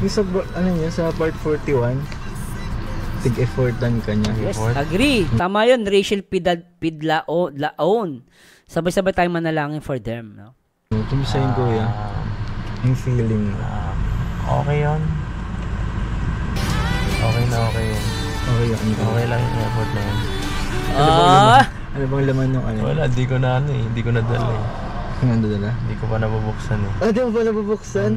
[SPEAKER 6] Yung sa, sa part 41, tig-effortan ka niya.
[SPEAKER 3] Yes, agree. Tama yun, Rachel Pidlaon. Sabay-sabay tayong manalangin for them. No?
[SPEAKER 6] Kumusta yung kuya? Yung feeling mo?
[SPEAKER 7] Okay yun. Okay na okay yun.
[SPEAKER 6] Okay yun.
[SPEAKER 7] Okay lang yung effort na yun.
[SPEAKER 6] Ano bang laman ng
[SPEAKER 7] Wala, di ko na hindi ko nadala eh.
[SPEAKER 6] Ano dala?
[SPEAKER 7] Hindi ko pa nabubuksan eh.
[SPEAKER 6] Di mo ba nabubuksan?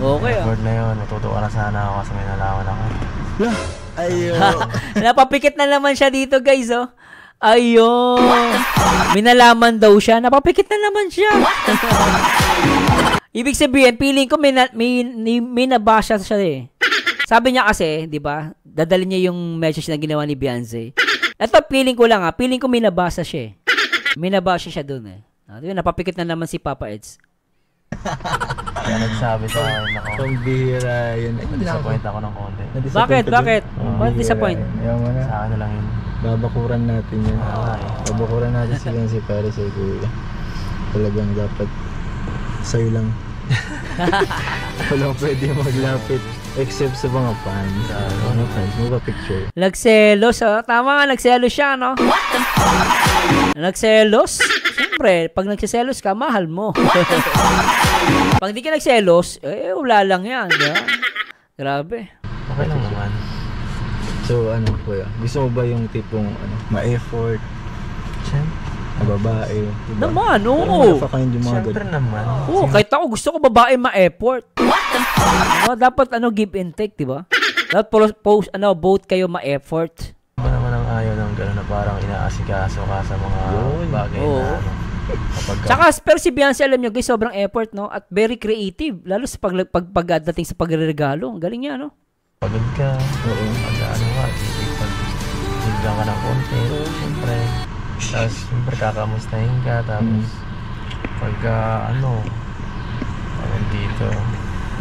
[SPEAKER 3] Okay
[SPEAKER 7] Effort na yun, matutuwa na sana ako kasi may nalaman ako.
[SPEAKER 6] Lah! Ayo!
[SPEAKER 3] Napapikit na naman siya dito, guys, oh. Ayun. May nalaman daw siya. Napapikit na naman siya. Ibig sabihin, feeling ko may nabasa siya eh. Sabi niya kasi, di ba, dadalhin niya yung message na ginawa ni Beyonce. Ito, feeling ko lang feeling ko may nabasa siya eh. May nabasa siya dun eh. Napapikit na naman si Papa Eds.
[SPEAKER 7] Kaya nagsabi sa akin ako,
[SPEAKER 6] Pambihira yun. Ay,
[SPEAKER 7] na-disappoint ako ng konti.
[SPEAKER 3] Bakit?
[SPEAKER 6] ka
[SPEAKER 3] Bakit?
[SPEAKER 6] dun.
[SPEAKER 3] Bakit disappoint?
[SPEAKER 6] Ayaw mo na.
[SPEAKER 7] Sa akin na lang yun.
[SPEAKER 6] Babakuran natin yun.
[SPEAKER 7] Ay.
[SPEAKER 6] Babakuran natin si Yancy para sa kuya. Talagang dapat sa'yo lang. Walang pwede maglapit except sa mga fans. Mga fans, magpa-picture.
[SPEAKER 3] Nagselos, tama nga, nagselos siya, no? Nagselos? Siyempre, pag nagseselos ka, mahal mo. Pag di ka nagselos, wala lang yan, di ba? Grabe.
[SPEAKER 7] Okay lang naman.
[SPEAKER 6] So ano kuya, gusto mo ba yung tipong ma-effort,
[SPEAKER 7] Siyempre.
[SPEAKER 6] na babae? Diba?
[SPEAKER 3] Naman, oo.
[SPEAKER 6] Motherfucking yung mga
[SPEAKER 7] Siyempre
[SPEAKER 6] ganun.
[SPEAKER 7] naman.
[SPEAKER 3] Oo, kahit ako gusto ko babae ma-effort. Dapat give and take, di ba? Dapat both kayo ma-effort.
[SPEAKER 7] Iba naman ang ayaw ng gano'n na parang inaasikaso ka sa mga bagay
[SPEAKER 3] Oo.
[SPEAKER 7] na kapag
[SPEAKER 3] Tsaka, pero si Beyonce, alam nyo guys, sobrang effort, no? At very creative. Lalo sa pagdating sa pagregalo. Ang galing niya, no?
[SPEAKER 7] pagod ka, pag ano ka, pag higlang ka ng konti, siyempre. Tapos, siyempre kakamustahin ka, tapos pagka dito,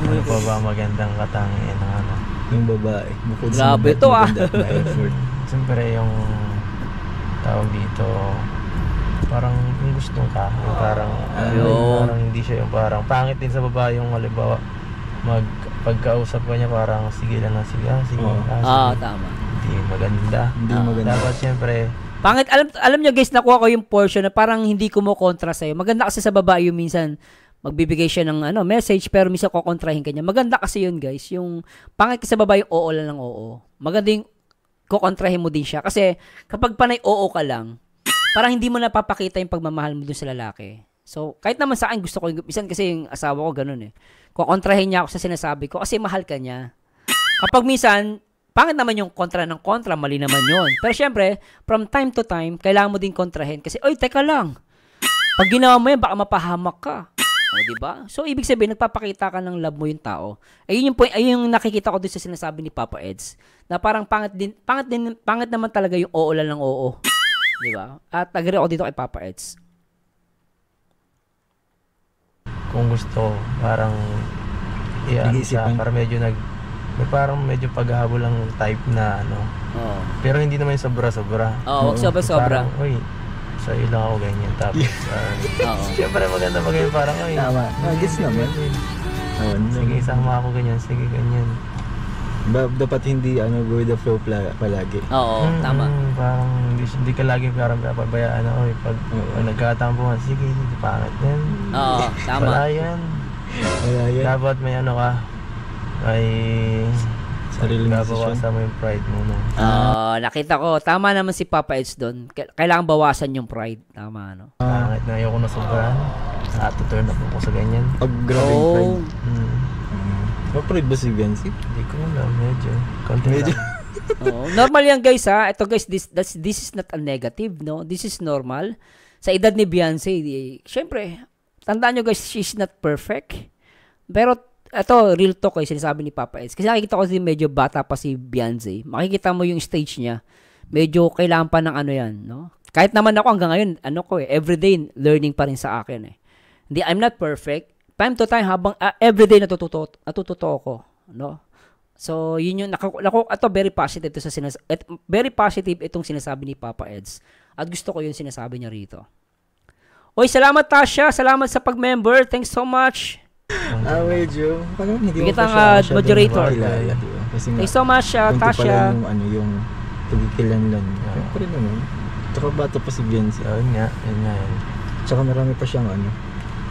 [SPEAKER 7] ano pa ba magandang katangian ng
[SPEAKER 6] Yung babae. Bukod
[SPEAKER 3] Grabe
[SPEAKER 6] sa
[SPEAKER 3] to,
[SPEAKER 6] maganda, ma-effort.
[SPEAKER 7] siyempre yung tawag dito, parang yung gustong ka, yung parang, parang hindi siya yung parang pangit din sa babae yung halimbawa pagkausap ka niya parang sige lang, sige.
[SPEAKER 3] Tama.
[SPEAKER 7] Hindi maganda.
[SPEAKER 6] Hindi maganda.
[SPEAKER 7] Dapat siyempre,
[SPEAKER 3] Pangit, alam nyo guys, nakuha ko yung portion na parang hindi kumukontra sa'yo. Maganda kasi sa babae yung minsan, magbibigay siya ng message pero minsan kukontrahin ka niya. Maganda kasi yun guys, yung pangit kasi sa babae yung oo lang ng oo. Maganda yung kukontrahin mo din siya. Kasi kapag panay oo ka lang, parang hindi mo napapakita yung pagmamahal mo dun sa lalaki. So, kahit naman sa akin gusto ko, minsan kasi yung asawa ko ganun kukontrahin niya ako sa sinasabi ko kasi mahal ka niya. Kapag minsan, pangit naman yung kontra ng kontra, mali naman yun. Pero syempre, from time to time, kailangan mo din kontrahin kasi, oy, teka lang. Pag ginawa mo yan, baka mapahamak ka. O, diba? So, ibig sabihin, nagpapakita ka ng love mo yung tao. Ayun yung point, ayun yung nakikita ko doon sa sinasabi ni Papa Eds. Na parang pangit naman talaga yung oo lang ng oo. Diba? At agree ako dito kay Papa Eds.
[SPEAKER 7] kung gusto, parang para medyo may parang medyo paghahabol ang type na pero hindi naman yung sobra-sobra.
[SPEAKER 3] Huwag sobra-sobra.
[SPEAKER 7] Parang, uy, sa'yo lang ako ganyan. Tapos, siyempre maganda ganyan, parang, uy.
[SPEAKER 6] Tama. Gets naman.
[SPEAKER 7] Sige, sama ako ganyan. Sige, ganyan.
[SPEAKER 6] Dapat hindi go with the flow palagi.
[SPEAKER 3] Oo, tama.
[SPEAKER 7] Parang hindi ka lagi parang papabayaan pag nagkatampuhan, sige, hindi pangit din.
[SPEAKER 3] Oo, tama.
[SPEAKER 7] Wala yan. Dapat may ka, may
[SPEAKER 6] sariling
[SPEAKER 7] bawasan mo yung pride mo.
[SPEAKER 3] Nakita ko, tama naman si Papa Eds doon. Kailangan bawasan yung pride. Tama,
[SPEAKER 7] Pangit na ayoko na sobrahan. Turn up ako sa ganyan.
[SPEAKER 6] Pag grabe yung pride.
[SPEAKER 7] Ma-pride ba si Beyonce? Hindi ko alam, medyo. Medyo.
[SPEAKER 3] Normal yan guys ha. Ito guys, this is not a negative, no? This is normal. Sa edad ni Beyonce, syempre, tandaan nyo guys, she's not perfect. Pero, ito, real talk sinasabi ni Papa Eds. Kasi nakikita ko din medyo bata pa si Beyonce. Makikita mo yung stage niya. Medyo kailangan pa ng yan, no? Kahit naman ako hanggang ngayon, everyday learning pa rin sa akin Hindi, I'm not perfect. Time to time, habang everyday natututo ako, no? So, yun yung very positive to very positive itong sinasabi ni Papa Eds. At gusto ko yung sinasabi niya rito. Oy, salamat Tasha, salamat sa pag-member. Thanks so much.
[SPEAKER 6] Medyo. Hindi
[SPEAKER 3] mo pa siya moderator.
[SPEAKER 6] Kasi
[SPEAKER 3] thanks so much, Tasha.
[SPEAKER 6] Yung pagkikilanlan. Pero naman. Tsaka bata pa si Beyonce.
[SPEAKER 7] Yun nga.
[SPEAKER 6] Tsaka marami pa siyang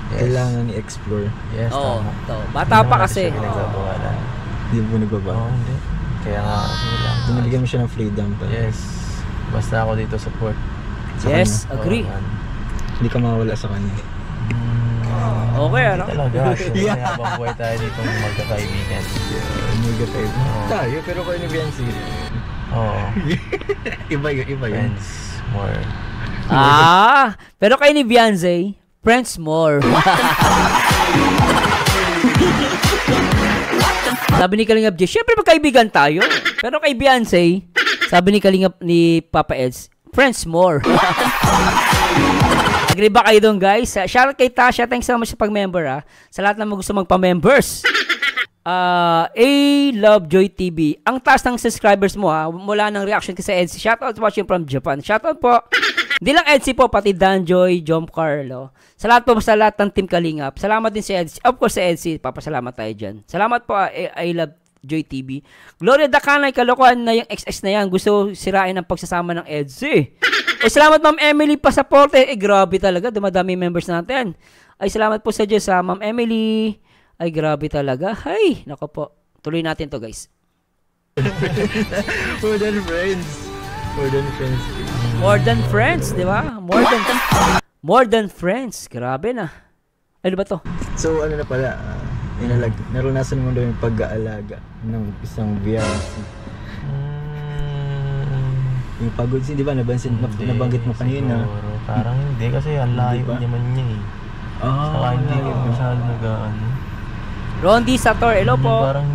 [SPEAKER 6] kailangan i-explore.
[SPEAKER 7] Yes, tama.
[SPEAKER 3] Bata pa kasi.
[SPEAKER 6] Hindi mo nagbabago.
[SPEAKER 7] Hindi. Kaya nga,
[SPEAKER 6] binibigyan mo siya ng freedom.
[SPEAKER 7] Yes. Basta ako dito support.
[SPEAKER 3] Yes, agree.
[SPEAKER 6] Hindi ka mawawala sa kanya.
[SPEAKER 3] Okay,
[SPEAKER 7] talaga. Habang buhay tayo dito magkakaibigan.
[SPEAKER 6] Magkakaibigan. Tayo, pero kayo ni Beyonce.
[SPEAKER 7] Oo.
[SPEAKER 6] Iba yun.
[SPEAKER 7] Friends more.
[SPEAKER 3] Pero kayo ni Beyonce, friends more. Sabi ni Kalingap J, syempre magkaibigan tayo. Pero kay Beyonce, sabi ni Kalingap ni Papa Eds, friends more. Agree ba kayo doon, guys? Shoutout kay Tasha. Thanks so much sa pag-member, sa lahat na gusto magpa-members. Love Joy TV. Ang taas ng subscribers mo, mula ng reaction ka sa Edsy. Shoutout watching from Japan. Shoutout po. Hindi lang Edsy po, pati Danjoy, Jom Carlo. Sa lahat po, sa lahat ng Team Kalingap. Salamat din sa Edsy. Of course, sa Edsy, papasalamat tayo dyan. Salamat po, I Love Joy TV. Gloria Dacanay, kalokohan na yung XS na yan. Gusto sirain ang pagsasama ng Edsy. Salamat Ma'am Emily Pasaporte. Grabe talaga, dumadami members natin. Ay, salamat po sa Diyos, Ma'am Emily. Ay, grabe talaga. Ay, nako po. Tuloy natin to, guys.
[SPEAKER 6] More than friends. More than friends.
[SPEAKER 3] More than friends, di ba? More than friends. Grabe na. Ano ba to?
[SPEAKER 6] So, ano na pala, naranasan mo daw yung pag-aalaga ng isang Beyonce. Yung pagod di ba? Nabanggit mo kanina.
[SPEAKER 7] Siguro. Parang hindi kasi ang layo naman niya eh. Saka hindi ko masyado nag-ano.
[SPEAKER 3] Rondi Sator, hello po.
[SPEAKER 7] Parang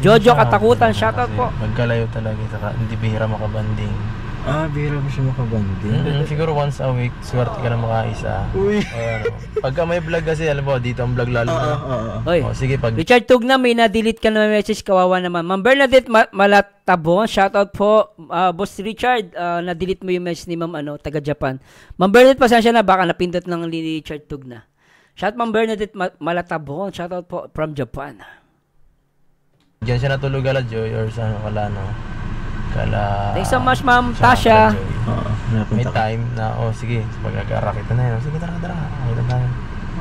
[SPEAKER 3] Jojo Katakutan, shoutout po.
[SPEAKER 7] Magkalayo talaga, saka hindi bihira makabanding.
[SPEAKER 6] Bihira mo siya makabanding.
[SPEAKER 7] Siguro once a week, swerte ka na makaisa.
[SPEAKER 6] Uy!
[SPEAKER 7] Pagka may vlog kasi, alam mo, dito ang vlog lalo na.
[SPEAKER 3] Oy,
[SPEAKER 7] Sige, pag...
[SPEAKER 3] Richard Tugna, may na-delete ka na message, kawawa naman. Ma'am Bernadette Malatabon, shoutout po. Boss Richard, na-delete mo yung message ni Ma'am taga Japan. Ma'am Bernadette, pasensya na, baka napindot ng ni Richard Tugna. Shout Ma'am Bernadette Malatabon, shoutout po from Japan.
[SPEAKER 7] Diyan siya natulog ala Joy or sa kala no.
[SPEAKER 3] Thanks so much Ma'am Tasha.
[SPEAKER 7] May time na sige, pag nagkarakita na yun. Sige, tara. Kita tayo.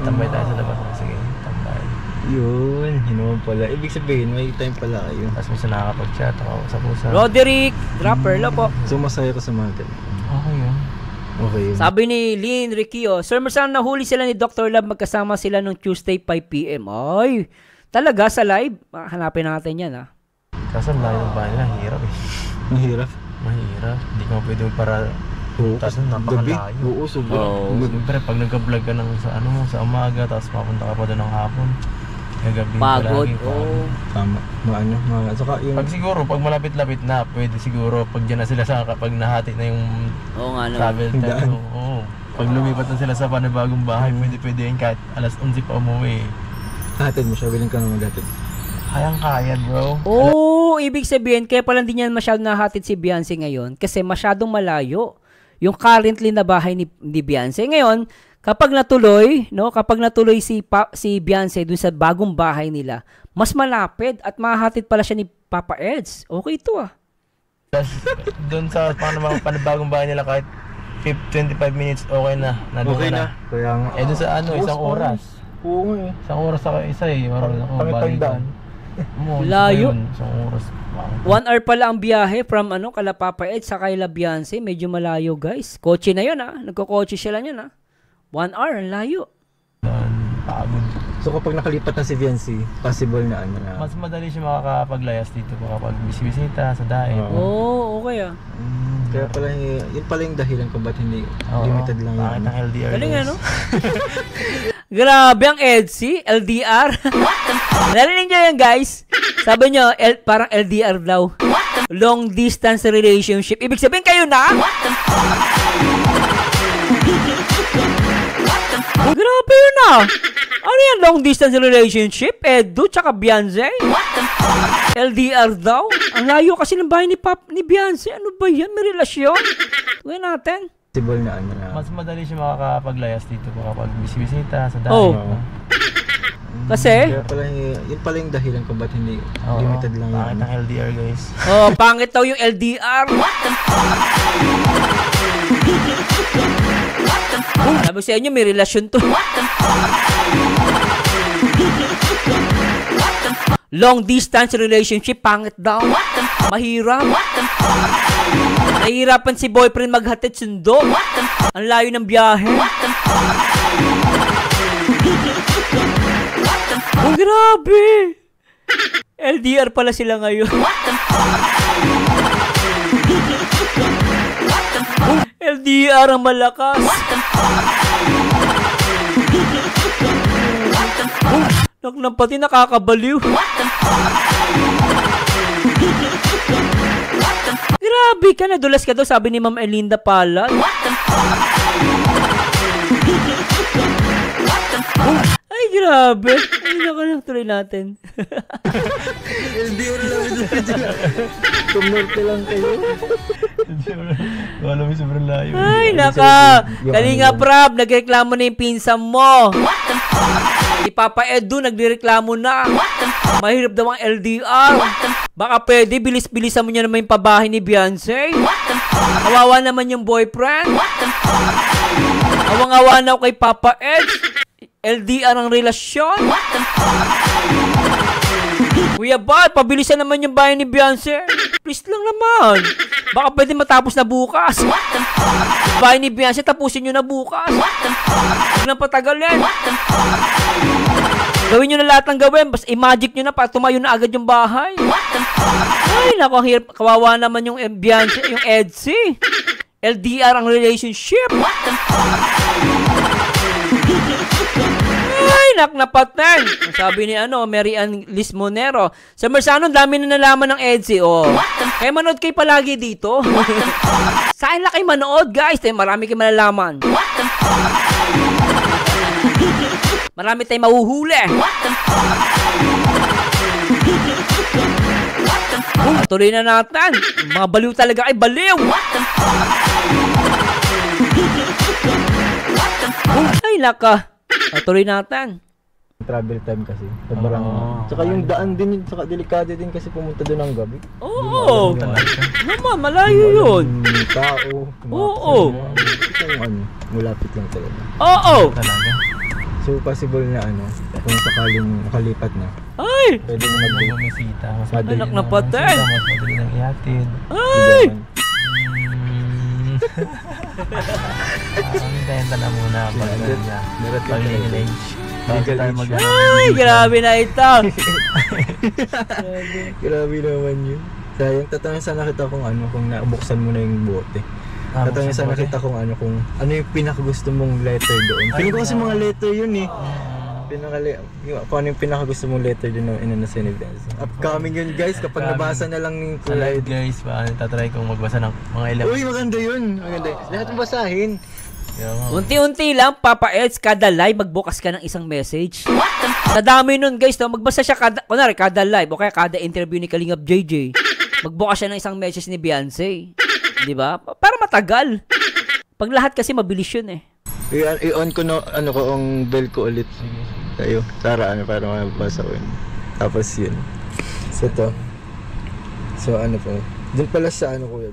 [SPEAKER 7] Tambay tayo sa labas. Sige, tambay.
[SPEAKER 6] Yun naman pala. Ibig sabihin, may time pala kayo.
[SPEAKER 7] Tapos minsan nakakapag-chat ako sa pusa.
[SPEAKER 3] Roderick Dropper, lo po.
[SPEAKER 6] So masaya ka sa mga ganun.
[SPEAKER 7] Okay yun.
[SPEAKER 6] Okay yun.
[SPEAKER 3] Sabi ni Lynn Riccio, Sir Marcel, nahuli sila ni Dr. Love, magkasama sila nung Tuesday 5 p.m. Ay, talaga sa live? Hanapin natin yan
[SPEAKER 7] Kaso layo ng bahay nila, hirap eh.
[SPEAKER 6] Mahirap.
[SPEAKER 7] Hindi ka pwede para tapos napakalayo.
[SPEAKER 6] Oo, sobrang.
[SPEAKER 7] Siyempre, pag nagka-vlog ka sa umaga, tapos mapunta ka pa doon ng hapon. Gagabi
[SPEAKER 3] pagod.
[SPEAKER 6] Tama. Saka yung...
[SPEAKER 7] Pag siguro, pag malapit-lapit na, pwede siguro, pag dyan na sila kapag nahati na yung travel time. Pag lumipat na sila sa panibagong bahay, pwede yun kahit alas 11 pa umuwi.
[SPEAKER 6] Hatid mo siya, willing ka naman hatid.
[SPEAKER 7] Kayang-kaya, bro.
[SPEAKER 3] Ibig sabihin, kaya pala hindi niya masyadong nahatid si Beyonce ngayon kasi masyadong malayo yung currently na bahay ni Beyonce. Ngayon, kapag natuloy si Beyonce dun sa bagong bahay nila, mas malapit at mahahatid pala siya ni Papa Eds. Okay ito
[SPEAKER 7] Doon sa panibagong bahay nila kahit 25 minutes okay na.
[SPEAKER 6] Okay na. Kaya nga.
[SPEAKER 7] Doon sa isang oras.
[SPEAKER 6] Oo nga
[SPEAKER 7] Isang oras sa isa Marunong ako balikan.
[SPEAKER 3] Layo.
[SPEAKER 7] Isang oras.
[SPEAKER 3] 1 hour pala ang biyahe from kala Papa Eds sa kay Beyonce. Medyo malayo, guys. Kotse na yun Nagko-kotse sila niyan 1 hour, ang layo.
[SPEAKER 7] Pagod.
[SPEAKER 6] So kapag nakalipat na si Beyonce, possible na
[SPEAKER 7] mas madali siya makakapaglayas dito kapag bisita sa daet.
[SPEAKER 3] Okay
[SPEAKER 6] Kaya pala yun pala yung dahilan kung ba't hindi limited lang
[SPEAKER 7] yun. Bakit ang LDR?
[SPEAKER 3] Galing Grabe ang Edsy, LDR. Narinig nyo yan, guys? Sabi nyo, parang LDR daw. Long distance relationship. Ibig sabihin kayo na? Grabe yun Ano yan, long distance relationship? Edu tsaka Beyonce? LDR daw? Ang layo kasi ng bahay ni Beyonce. Ano ba yan? May relasyon? Gawin natin.
[SPEAKER 6] Possible na
[SPEAKER 7] mas madali siya makakapaglayas dito kapag bisita sa daet.
[SPEAKER 3] Kasi?
[SPEAKER 6] Kaya pala yun pala yung dahilan kung ba't hindi limited lang
[SPEAKER 7] yun. Bakit ang LDR, guys?
[SPEAKER 3] Pangit daw yung LDR. Sabi sa inyo, may relasyon to. Long distance relationship, pangit daw. Mahirap. Nahihirapan si boyfriend maghatid sundo. Ang layo ng biyahe. Grabe. LDR pala sila ngayon. LDR ang malakas. Naknang pati nakakabaliw. Grabe ka, nadulas ka daw, sabi ni Ma'am Elinda pala. Ay, grabe. Ay, naka lang, tuloy natin.
[SPEAKER 6] LDR lang ito. Tumorte lang kayo.
[SPEAKER 7] Wala mo sobrang layo.
[SPEAKER 3] Ay, naka. Kalinga Prab, nagreklamo na yung pinsan mo. Si Papa Edu, nagreklamo na. Mahirap daw ang LDR. Baka pwede, bilis-bilisan mo niya naman yung pabahay ni Beyonce. Kawawa naman yung boyfriend. Awang-awa na ako kay Papa Ed. LDR ang relasyon. Kuya Bal, pabilisan naman yung bahay ni Beyonce. Please lang naman. Baka pwede matapos na bukas. Bahay ni Beyonce, tapusin nyo na bukas. Huwag nang patagalin. Gawin nyo na lahat ng gawin. Basta i-magic nyo na para tumayo na agad yung bahay. Ay, naku, ang hirap. Kawawa naman yung Beyonce, yung Edsy. LDR ang relationship. Ay, naknapaten. Sabi ni Mary Ann Lismonero. Sa Mersano, dami na nalaman ng Edsy. Oh. Kaya manood kayo palagi dito. Saan lang kayo manood, guys? Marami kayo malalaman. Marami tayong mahuhuli. Tuloy na natin. Mga baliw talaga ay baliw. Ay, naka. Tuloy natin.
[SPEAKER 6] Travel time kasi. Sobrang. Tsaka yung daan din, tsaka delikado din kasi pumunta doon ng gabi.
[SPEAKER 3] Oo. Naman, malayo yun.
[SPEAKER 6] Tao.
[SPEAKER 3] Oo.
[SPEAKER 6] Mulapit lang talaga.
[SPEAKER 3] Oo.
[SPEAKER 7] Talaga.
[SPEAKER 6] So possible na kung sakaling makalipat na.
[SPEAKER 3] Ay.
[SPEAKER 6] Pwede na
[SPEAKER 7] Pag bumisita, mas madali
[SPEAKER 3] Anak
[SPEAKER 7] nang
[SPEAKER 3] na patay.
[SPEAKER 7] bumisita, mas madali nang ihatid.
[SPEAKER 3] Ay.
[SPEAKER 7] Hintayin na muna pag pag-village. Bago tayo mag-
[SPEAKER 3] Ay, grabe na ito.
[SPEAKER 6] Grabe naman yun. Sayang, tatanungin sana kita kung kung nabuksan mo na yung bote. Tatanungin sana kita kung kung ano yung pinakagusto mong letter doon. Piling ko kasi mga letter yun eh. Kung ano yung pinakagusto mong letter doon na inanasa ni Beyonce. Upcoming yun guys, kapag nabasa na lang yung
[SPEAKER 7] Sa live guys, tatry kong magbasa ng mga 11.
[SPEAKER 6] Uy, maganda yun. Maganda. Lahat mong basahin.
[SPEAKER 3] Unti-unti lang, Papa Eds, kada live, magbukas ka ng isang message. Sa dami nun, guys, magbasa siya kada live, o kaya kada interview ni Kalingap JJ. Magbukas siya ng isang message ni Beyonce. Di ba? Para matagal. Pag lahat kasi mabilis yun eh.
[SPEAKER 6] I-on ko ang bell ko ulit. Tayo, para para mabasa ko yun. Tapos yun. So to. So po. Doon pala sa kuya.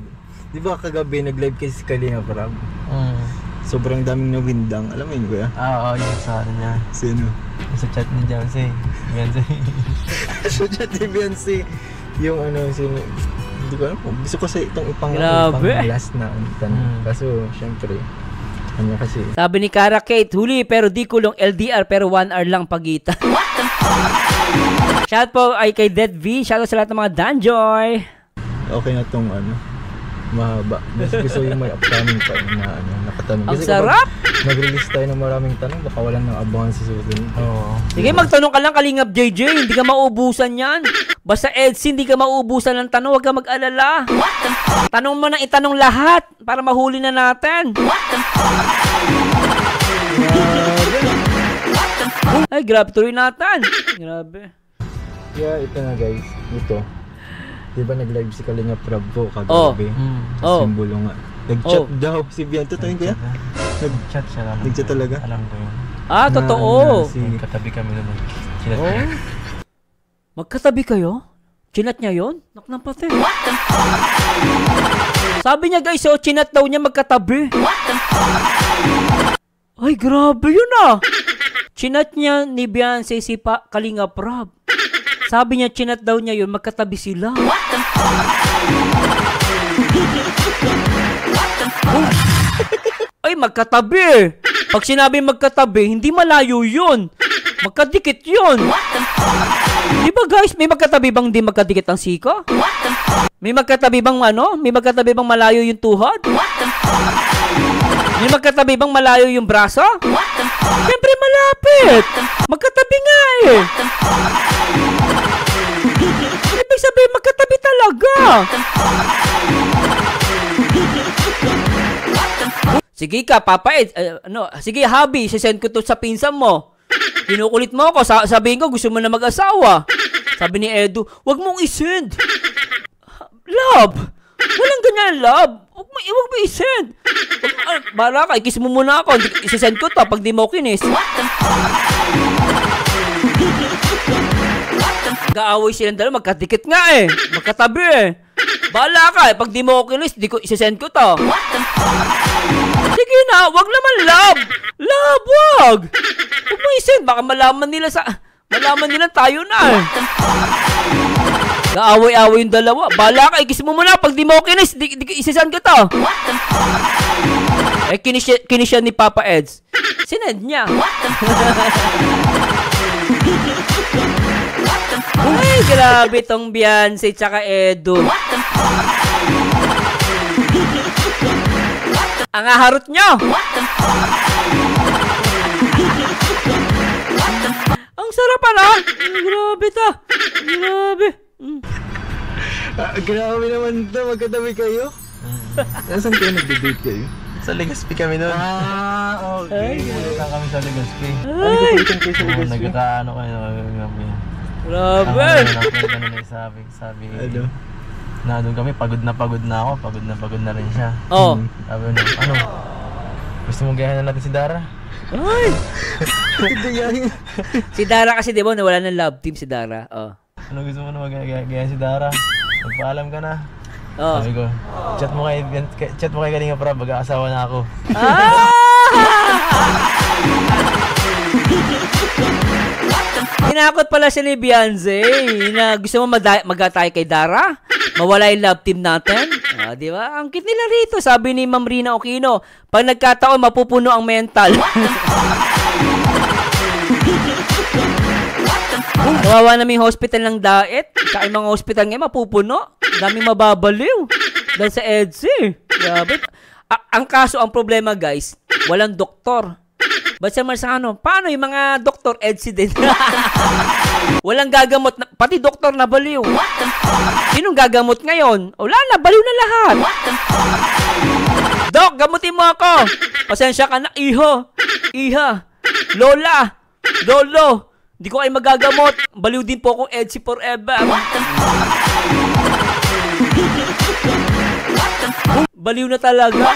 [SPEAKER 6] Di ba kagabi nag-live kasi si Kalingap Prab? Sobrang daming nawindang. Alam mo yun, kuya?
[SPEAKER 7] Oo, yung sa niya.
[SPEAKER 6] Sino?
[SPEAKER 7] Sa chat ni Beyonce.
[SPEAKER 6] Sa chat ni Beyonce. Yung sino? Hindi ko alam po. Gusto ko sa itong ipang last na tanong. Kaso, syempre, kasi.
[SPEAKER 3] Sabi ni Cara Kate, huli pero di kulong LDR pero 1 hour lang pagitan. Shout po ay kay Dead V. Shout out sa lahat ng mga Danjoy.
[SPEAKER 6] Okay na tong mahaba. Mas gusto yung may upcoming pa na nakatanong.
[SPEAKER 3] Ang
[SPEAKER 6] Kasi
[SPEAKER 3] sarap!
[SPEAKER 6] Nag-release tayo ng maraming tanong, baka wala nang abangan sa susunod.
[SPEAKER 7] Oo.
[SPEAKER 3] Sige, magtanong ka lang, Kalingap JJ. Hindi ka mauubusan yan. Basta Edsy, hindi ka mauubusan ng tanong. Huwag ka mag-alala. Tanong mo na itanong lahat para mahuli na natin. Ay, grabe. Tuloy natin. Grabe.
[SPEAKER 6] Yeah, ito na guys. Ito. Diba nag-live si Kalingap Prab po kagabi? Sa simbolo nga. Nag-chat daw si Bian. Totoo yun kaya?
[SPEAKER 7] Nag-chat siya lang.
[SPEAKER 6] Nag-chat talaga?
[SPEAKER 7] Alam ko yun.
[SPEAKER 3] Totoo.
[SPEAKER 7] Katabi kami naman.
[SPEAKER 3] Magkatabi kayo? Chinat niya yun? Naknampate. Sabi niya guys, chinat daw niya magkatabi. Ay, grabe yun Chinat niya ni Beyonce si Kalingap Prab. Sabi niya, chinat daw niya yun, magkatabi sila. Ay, magkatabi. Pag sinabi magkatabi, hindi malayo yun. Magkadikit yun. Di ba guys, may magkatabi bang di magkadikit ang siko? May magkatabi bang May magkatabi bang malayo yung tuhod? May magkatabi bang malayo yung braso? Siyempre malapit. Magkatabi nga eh. Ibig sabihin, magkatabi talaga. Sige ka, Papa Ed, sige, Habi, sisend ko to sa pinsan mo. Kinukulit mo ako, sabihin ko, gusto mo na mag-asawa. Sabi ni Edu, wag mong isend. Love, walang ganyan, love. Wag mo isend. Bahala ka, ikis mo muna ako. Isisend ko to pag di mo kinis. Nag-aaway silang dalawa, magkadikit nga eh. Magkatabi eh. Bahala ka, pag di mo kinis, isisend ko to. Sige na, wag naman, love. Love, wag. Wag mo isend, baka malaman nila tayo na eh. Kaaway-away yung dalawa. Bahala ka, ikis mo muna. Pag di mo kinis, isisend ko to. Kinis siya ni Papa Eds. Sinend niya. Ay, grabe tong Beyonce tsaka Edu. Ang aharot nyo. Ang sarap pala. Grabe to. Grabe.
[SPEAKER 6] Grabe naman to, magkatabi kayo. Nasaan kayo nag-date kayo?
[SPEAKER 7] Sa Legazpi kami nun.
[SPEAKER 6] Okay.
[SPEAKER 7] Pumunta kami sa Legazpi.
[SPEAKER 6] Ano ko kayo kayo sa Legazpi?
[SPEAKER 7] Nagkakaano kayo kami.
[SPEAKER 3] Grabe.
[SPEAKER 7] Sabi.
[SPEAKER 6] Ano?
[SPEAKER 7] Na doon kami, pagod na ako. Pagod na rin siya.
[SPEAKER 3] Oh.
[SPEAKER 7] Sabi niya, gusto mo gayahin na natin si Dara?
[SPEAKER 3] Ay. Si Dara kasi, di ba, nawala ng love team si Dara. Oh.
[SPEAKER 7] Ano gusto mo na magayahin si Dara? Magpaalam ka na.
[SPEAKER 3] Oh.
[SPEAKER 7] Sabi ko, chat mo kay Kalinga Prab, mag-aasawa na ako.
[SPEAKER 3] Tinakot pala siya ni Beyonce na gusto mo mag-atay kay Dara? Mawala yung love team natin? Di ba? Ang cute nila rito, sabi ni Ma'am Rina Aquino. Pag nagkataon, mapupuno ang mental. Kawawa namin hospital ng Daet. Saka yung mga hospital ngayon, mapupuno. Daming mababaliw. Dahil sa EDSI. Grabe. Ang problema guys, walang doktor. Ba't sa paano yung mga doktor EDSI din? Walang gagamot, pati doktor na baliw. Sinong gagamot ngayon? Wala na, baliw na lahat. Dok, gamutin mo ako. Pasensya ka na, iha, lola, lolo. Hindi ko kayo magagamot. Baliw din po akong EDSI forever. Baliw na talaga.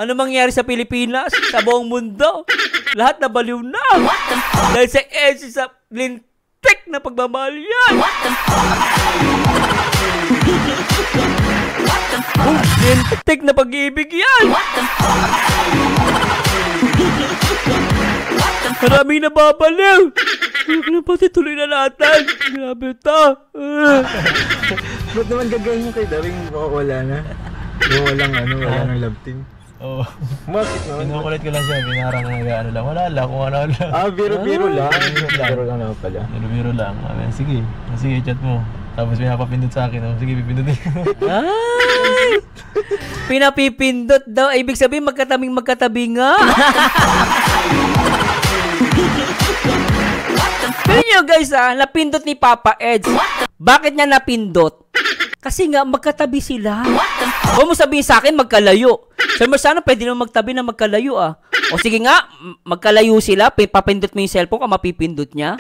[SPEAKER 3] Ano mangyari sa Pilipinas? Sa buong mundo? Lahat na baliw na. Dahil sa EDSI, sa lintik na pagmamahal yan. Lintik na pag-ibig yan. Maraming nababaliw. Pati tuloy na natin. Grabe ito.
[SPEAKER 6] Ba't naman gagawin mo kay Daring wala na? Yung walang love team.
[SPEAKER 7] Oo.
[SPEAKER 6] Bakit naman?
[SPEAKER 7] Pinukulit ko lang siya, pinarang lang. Wala lang, kung ano lang.
[SPEAKER 6] Biro-biro lang. Biro lang naman pala.
[SPEAKER 7] Biro lang. Sige, chat mo. Tapos pinapapindot sa akin. Sige, pipindutin ko.
[SPEAKER 3] Ay! Pinapipindot daw. Ibig sabihin, magkatabi nga. Pero nyo guys napindot ni Papa Eds. Bakit niya napindot? Kasi nga, magkatabi sila. Huwag mo sabihin sa akin, magkalayo. So, sana pwede naman magtabi na magkalayo O sige nga, magkalayo sila, papindot mo yung cellphone, mapipindot niya.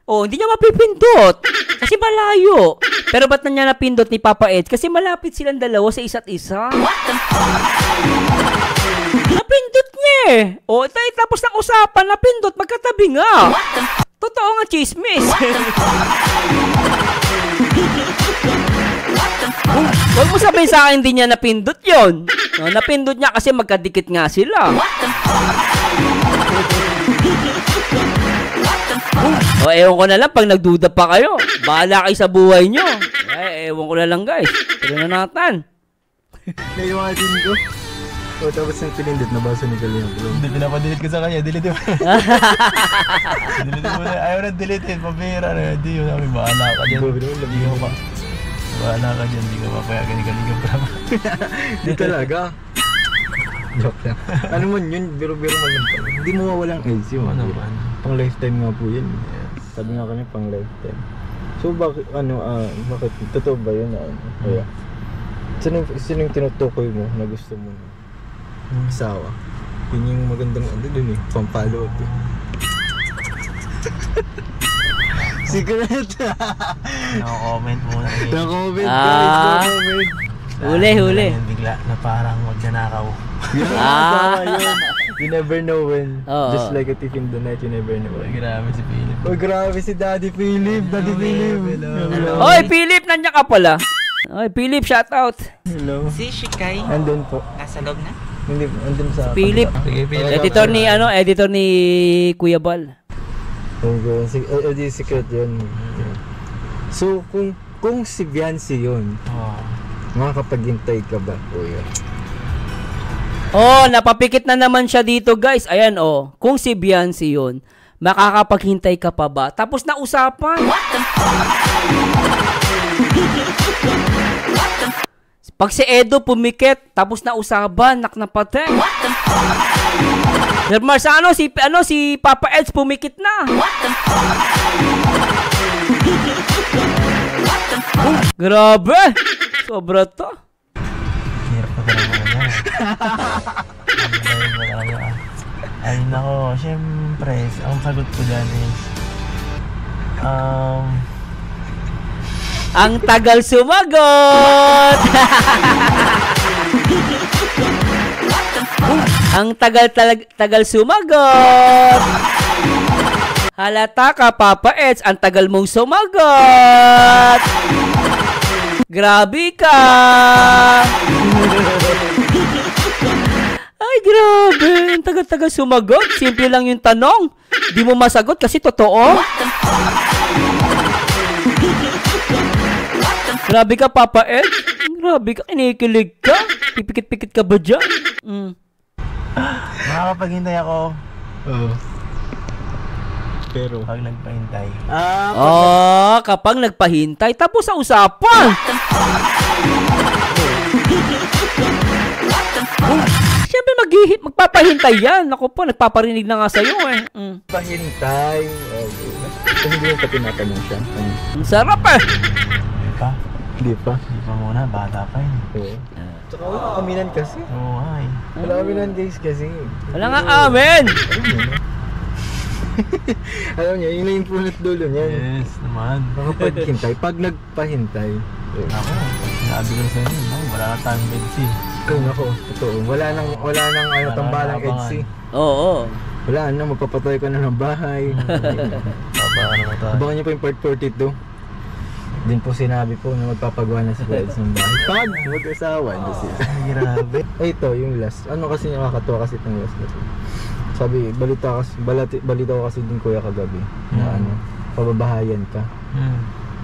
[SPEAKER 3] Hindi niya mapipindot. Kasi malayo. Pero ba't na niya napindot ni Papa Ed? Kasi malapit silang dalawa sa isa't isa. Napindot niya tapos ng usapan, napindot, magkatabi nga. Totoo nga, chismis. Huwag mo sabihin sa akin, hindi niya napindot yon. Napindot niya kasi magkadikit nga sila. Ewan ko na lang pag nagduda pa kayo. Bahala kayo sa buhay nyo. Ewan ko na lang guys. Pero na natin.
[SPEAKER 6] Naiwasin ko. Tapos yung pinindot na basa ni Kalinga Prab.
[SPEAKER 7] Hindi, pinapadelete ko sa kanya. Delete mo. Delete mo na. Ayaw na delete. Pabira na. Hindi yun. Bahala ka dyan. Hindi ko pa. Bahala ka dyan. Hindi ka papayagan ni Kalinga Prab.
[SPEAKER 6] Hindi talaga. Joke lang. Ano man yun, biro-biro man lang pala. Hindi mo mawalang AIDS yun.
[SPEAKER 7] Ano man?
[SPEAKER 6] Pang lifetime nga po yun. Sabi nga kanya pang lifetime. So bakit, bakit, totoo ba yun kaya? Sino yung tinutukoy mo na gusto mo na asawa? Yun yung magandang ano dun eh, pampalo up eh. Secret!
[SPEAKER 7] No comment muna.
[SPEAKER 6] No comment
[SPEAKER 3] Ah.
[SPEAKER 6] guys, no comment.
[SPEAKER 3] Huli.
[SPEAKER 7] Bigla na parang magnanakaw.
[SPEAKER 3] Ah.
[SPEAKER 6] Tama yun. You never know when.
[SPEAKER 3] Oo.
[SPEAKER 6] Just like a thief in the night, you never know when.
[SPEAKER 7] Grabe si Philip.
[SPEAKER 6] Oh, grabe si Daddy Philip. Daddy Philip. Hello.
[SPEAKER 3] Hoy, Philip, nandiyan ka pala. Hoy, Philip, shout out.
[SPEAKER 6] Hello.
[SPEAKER 2] Si Shikai,
[SPEAKER 6] Andun po.
[SPEAKER 2] nasa loob na.
[SPEAKER 6] Hindi, andun sa...
[SPEAKER 3] Philip.
[SPEAKER 7] Sige, Philip.
[SPEAKER 3] Editor ni Kuya Bal.
[SPEAKER 6] Di secret yun. So, kung si Biancy yun,
[SPEAKER 7] Oh.
[SPEAKER 6] makakapaghintay ka ba, kuya?
[SPEAKER 3] Oh, napapikit na naman siya dito, guys. Ayan, oh. Kung si Biancy yun, makakapaghintay ka pa ba? Tapos na usapan. Pag si Edo pumikit, tapos na usapan, na patay. Mars, si Papa Eds pumikit na. Grabe. Sobra to.
[SPEAKER 7] Hirap pa talaga yan. Ang dahil mo talaga. Ay nako, syempre, ang sagot ko dyan is,
[SPEAKER 3] Ang tagal sumagot. Ang tagal sumagot. Halata ka, Papa Eds, ang tagal mong sumagot. Grabe ka. Ay, grabe. Ang tagal-tagal sumagot. Simple lang yung tanong. Di mo masagot kasi totoo. Grabe ka, Papa Ed. Grabe ka, kinikilig ka. Pipikit-pikit ka ba dyan?
[SPEAKER 7] makakapaghintay ako
[SPEAKER 6] Oo. Pero...
[SPEAKER 7] pag nagpahintay.
[SPEAKER 3] Oh, kapag nagpahintay, tapos sa usapan. Siyempre magpapahintay yan. Ako po, nagpaparinig na nga sa'yo eh.
[SPEAKER 6] Pahintay. Okay. Kung hindi mo pa tinatanong siya.
[SPEAKER 3] Ang sarap eh.
[SPEAKER 7] Hindi pa.
[SPEAKER 6] Hindi pa.
[SPEAKER 7] Hindi pa muna, bata pa yun.
[SPEAKER 6] Oo. Tsaka wala kaminan kasi.
[SPEAKER 7] Oo nga eh.
[SPEAKER 6] Wala kaminan guys kasi.
[SPEAKER 3] Wala nga amen.
[SPEAKER 6] Alam niya, yun na yung punot dulo niyan.
[SPEAKER 7] Yes, naman.
[SPEAKER 6] Makapaghintay. Pag nagpahintay.
[SPEAKER 7] Ako, sinabi ko sa inyo, no? Wala na tayong medicine.
[SPEAKER 6] Kung ako, totoo. Wala nang ano, tambalang
[SPEAKER 7] abangan.
[SPEAKER 6] EDC.
[SPEAKER 3] Oo.
[SPEAKER 6] Wala na, magpapatay ka na ng bahay.
[SPEAKER 7] Baba na tayo.
[SPEAKER 6] Abangan niyo po yung part 42. Din po sinabi po na magpapagawa na si Kuya Eds ng bahay. Pag mag-asawa, hindi sila.
[SPEAKER 7] Ay, grabe.
[SPEAKER 6] Ay, ito, yung last. Ano kasi nakakatuwa kasi itong last na to. Sabi, balita ko kasi din kuya kagabi. Na ano, pababahayan ka.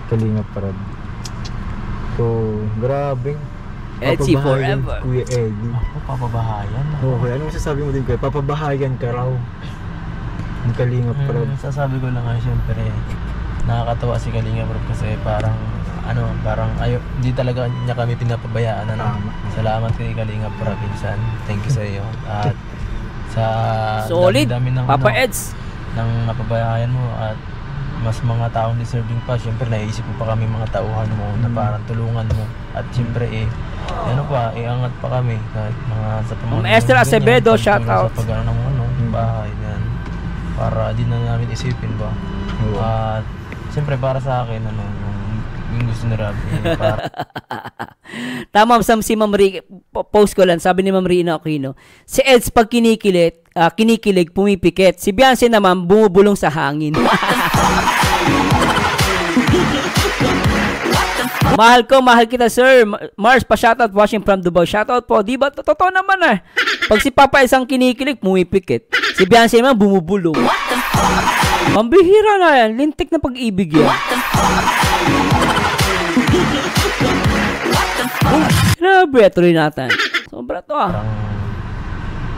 [SPEAKER 6] Kalingap Parad. So, grabe.
[SPEAKER 3] Edsy
[SPEAKER 6] Papabahayan,
[SPEAKER 3] forever.
[SPEAKER 6] Kuya Eddie.
[SPEAKER 7] Ako, papabahayan.
[SPEAKER 6] Okay, anong masasabi mo din kuya? Papabahayan ka raw. Ang Kalingap Parad.
[SPEAKER 7] Sasabi ko lang nga, syempre, nakakatawa si Kalinga Prab kasi parang hindi talaga niya kami pinapabayaan. Salamat kay Kalinga Prab, insan. Thank you sa iyo. At sa
[SPEAKER 3] Solid,
[SPEAKER 7] dami ng
[SPEAKER 3] Papa Eds.
[SPEAKER 7] ng napabayaan mo at mas mga taong deserving pa. Syempre naisip mo pa kami mga tauhan mo na parang tulungan mo. At syempre iangat pa kami kahit mga sa
[SPEAKER 3] Ma'am Esther Acevedo, shout out.
[SPEAKER 7] Sa pag-ano ng bahay yan. Para di na namin isipin ba. At syempre para sa akin yung gusto ni Rob para
[SPEAKER 3] Tama, si Ma'am Ri, post ko lang, sabi ni Ma'am Rina Aquino, si Eds pag kinikilig, pumipikit. Si Biancy naman, bumubulong sa hangin. Mahal kita, sir. Mars, pa-shoutout watching from Dubai. Shoutout po. Di ba? Totoo naman eh. Pag si Papa isang kinikilig, pumipikit. Si Biancy naman, bumubulong. Pambihira na yan. Lintik na pag-ibig yan. Grabe, tuloy natin. Sobra to ah.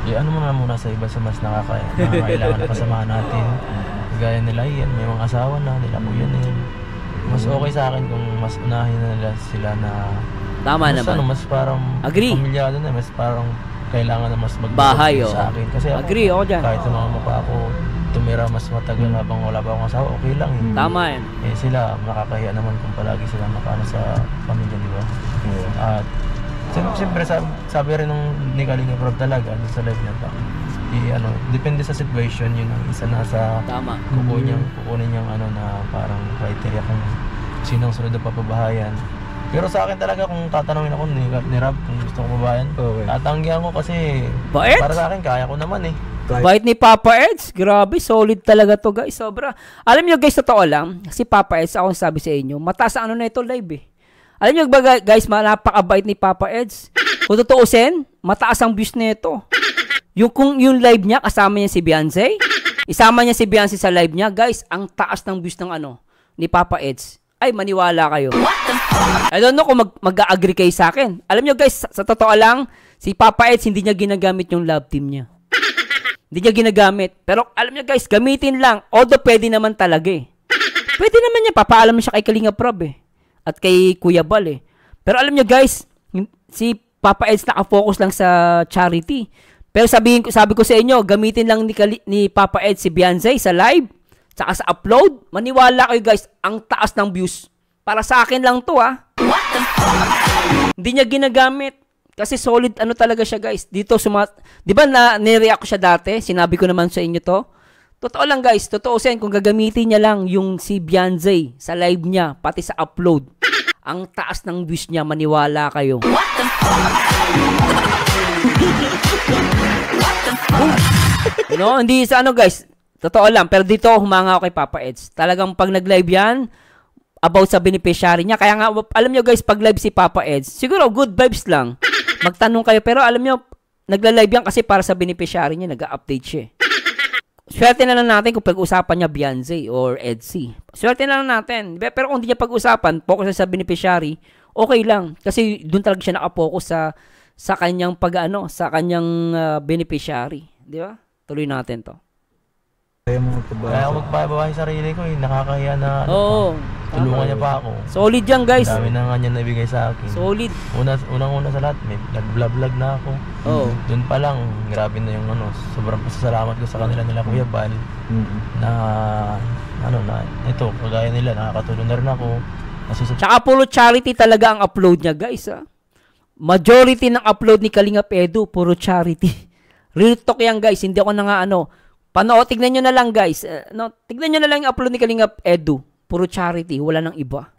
[SPEAKER 7] ano mo na muna sa iba sa mas nakakailangan na kasamahan natin. Gaya nila yan, may mga asawa na, nila po yan eh. Mas okay sa akin kung mas unahin na nila sila na
[SPEAKER 3] tama
[SPEAKER 7] mas,
[SPEAKER 3] naman.
[SPEAKER 7] mas parang
[SPEAKER 3] Agree.
[SPEAKER 7] pamilyado na, mas parang kailangan na mas
[SPEAKER 3] Bahay,
[SPEAKER 7] sa akin. Kasi
[SPEAKER 3] agree ako dyan.
[SPEAKER 7] kahit sa mga mukha ko, tumira mas matagal habang wala pa akong asawa, okay lang eh.
[SPEAKER 3] Tama yan.
[SPEAKER 7] Eh sila, nakakahiya naman kung palagi sila nakano sa pamilya, di ba? At Siyempre, sabi rin nung ni Kalinga Prab talaga sa live niya pa. Depende sa situation, yun ang isa na sa
[SPEAKER 3] Tama.
[SPEAKER 7] kukunin niyang na parang criteria kung sinong sunod na papabahayan. Pero sa akin talaga, kung tatanungin ako ni Rab kung gusto ko pabahayan, tatanggihan ko kasi
[SPEAKER 3] Bait?
[SPEAKER 7] para sa akin, kaya ko naman eh.
[SPEAKER 3] Bait ni Papa Eds. Grabe, solid talaga to guys. Sobra. Alam nyo guys, totoo lang, si Papa Eds, ako sabi sa inyo, mataas ang na ito live eh. Alam nyo ba guys, napakabait ni Papa Eds. Kung tutuusin, mataas ang views nito. Kung yung live niya, kasama niya si Beyonce, isama niya si Beyonce sa live niya, guys, ang taas ng views ng ni Papa Eds. Ay, maniwala kayo. I don't know kung mag-agree kayo sa akin. Alam nyo guys, sa totoo lang, si Papa Eds, hindi niya ginagamit yung love team niya. Hindi niya ginagamit. Pero alam nyo guys, gamitin lang. Although pwede naman talaga eh. Pwede naman niya, papaalam siya kay Kalinga Prab eh. At kay Kuya Bal eh. Pero alam nyo guys, si Papa Eds nakafocus lang sa charity. Pero sabi ko sa inyo, gamitin lang ni Papa Eds si Beyonce sa live, saka sa upload. Maniwala kayo guys, ang taas ng views. Para sa akin lang to Hindi niya ginagamit. Kasi solid talaga siya guys. Dito di ba nireact ko siya dati? Sinabi ko naman sa inyo to. Totoo lang guys, kung gagamitin niya lang yung si Beyonce sa live niya, pati sa upload. Ang taas ng views niya, maniwala kayo. Hindi sa guys, totoo lang, pero dito humanga ako kay Papa Eds. Talagang pag nag-live yan, about sa beneficiary niya, kaya nga, alam nyo guys, pag live si Papa Eds, siguro good vibes lang, magtanong kayo, pero alam nyo, nagla-live yan kasi para sa beneficiary niya, nag-update siya. Swerte na lang natin kung pag-usapan niya Beyonce or Edsy. Swerte na lang natin. Pero kung hindi niya pag-usapan, focus sa beneficiary, okay lang. Kasi doon talaga siya nakapokus sa kanyang sa kanyang beneficiary. Di ba? Tuloy natin to.
[SPEAKER 6] Kaya
[SPEAKER 7] ako magpapabahay sarili ko eh. Nakakahiya na tulungan niya pa ako.
[SPEAKER 3] Solid yan guys.
[SPEAKER 7] Dami na nga niya nabigay sa akin.
[SPEAKER 3] Solid.
[SPEAKER 7] Unang-una sa lahat, may nag-vlog na ako. Doon pa lang, grabe na yung sobrang pasasalamat ko sa kanila nila Kuya Bal. Na ito, kagaya nila, nakakatulong na rin ako.
[SPEAKER 3] Tsaka puro charity talaga ang upload niya guys Majority ng upload ni Kalinga Edu, puro charity. Real talk yan guys, hindi ako tignan nyo na lang guys. Tignan nyo na lang yung upload ni Kalinga Edu. Puro charity, wala nang iba.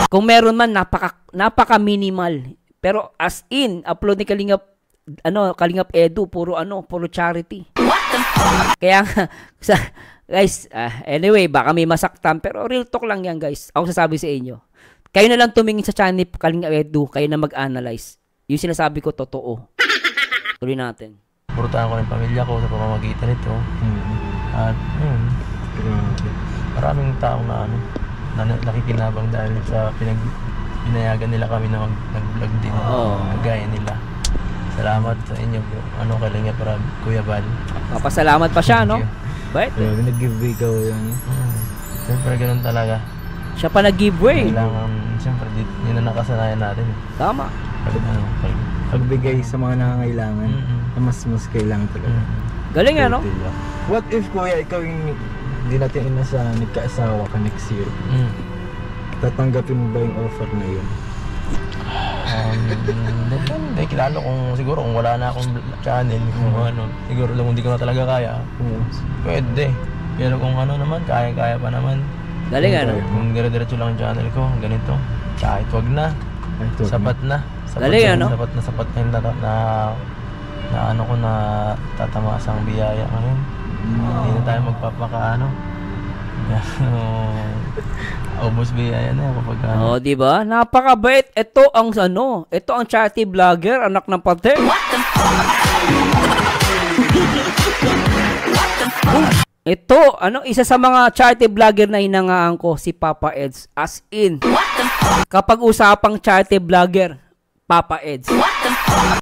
[SPEAKER 3] Kung meron man, napaka minimal. Pero as in, upload ni Kalinga Edu, puro charity. Kaya guys, anyway, baka may masaktan, pero real talk lang yan guys. Ako sasabi sa inyo. Kayo na lang tumingin sa channel ni Kalinga Edu, kayo na mag-analyze. Yung sinasabi ko, totoo. Tuloy natin.
[SPEAKER 7] Purutahan ko ng pamilya ko sa pamamagitan nito. At maraming taong na nakikinabang dahil sa pinayagan nila kami na nag-vlog din. Kagaya nila. Salamat sa inyo bro. Kalinga Prab, Kuya Bal.
[SPEAKER 3] Papasalamat pa siya, no? Bait.
[SPEAKER 6] Nag-giveaway ka yan.
[SPEAKER 7] Siyempre ganun talaga.
[SPEAKER 3] Siya pa nag-giveaway.
[SPEAKER 7] Kailangan, siyempre, yun ang nakasanayan natin.
[SPEAKER 3] Tama.
[SPEAKER 6] Pagbigay sa mga nangangailangan, mas kailangan talaga.
[SPEAKER 3] Galing
[SPEAKER 6] What if kuya, ikaw yung hindi natin inasahan, nagkaasawa ka next year? Tatanggapin mo ba yung offer na yun?
[SPEAKER 7] Depende, kilala siguro kung wala na akong channel, siguro lang hindi ko na talaga kaya. Pwede. Pero kung naman, kaya pa naman.
[SPEAKER 3] Galing
[SPEAKER 7] Kung dire-diretso lang ang channel ko, ganito, kahit wag na. Sapat na.
[SPEAKER 3] Galing
[SPEAKER 7] Sapat na ko na tatamaas ang biyaya ngayon. Hindi na tayo magpapaka ubos biyaya na kapag
[SPEAKER 3] di ba? Napakabait. Ito ang charity vlogger, anak ng pate. Ito, isa sa mga charity vlogger na hinangaan ko, si Papa Eds. As in, kapag usapang charity vlogger, Papa Eds.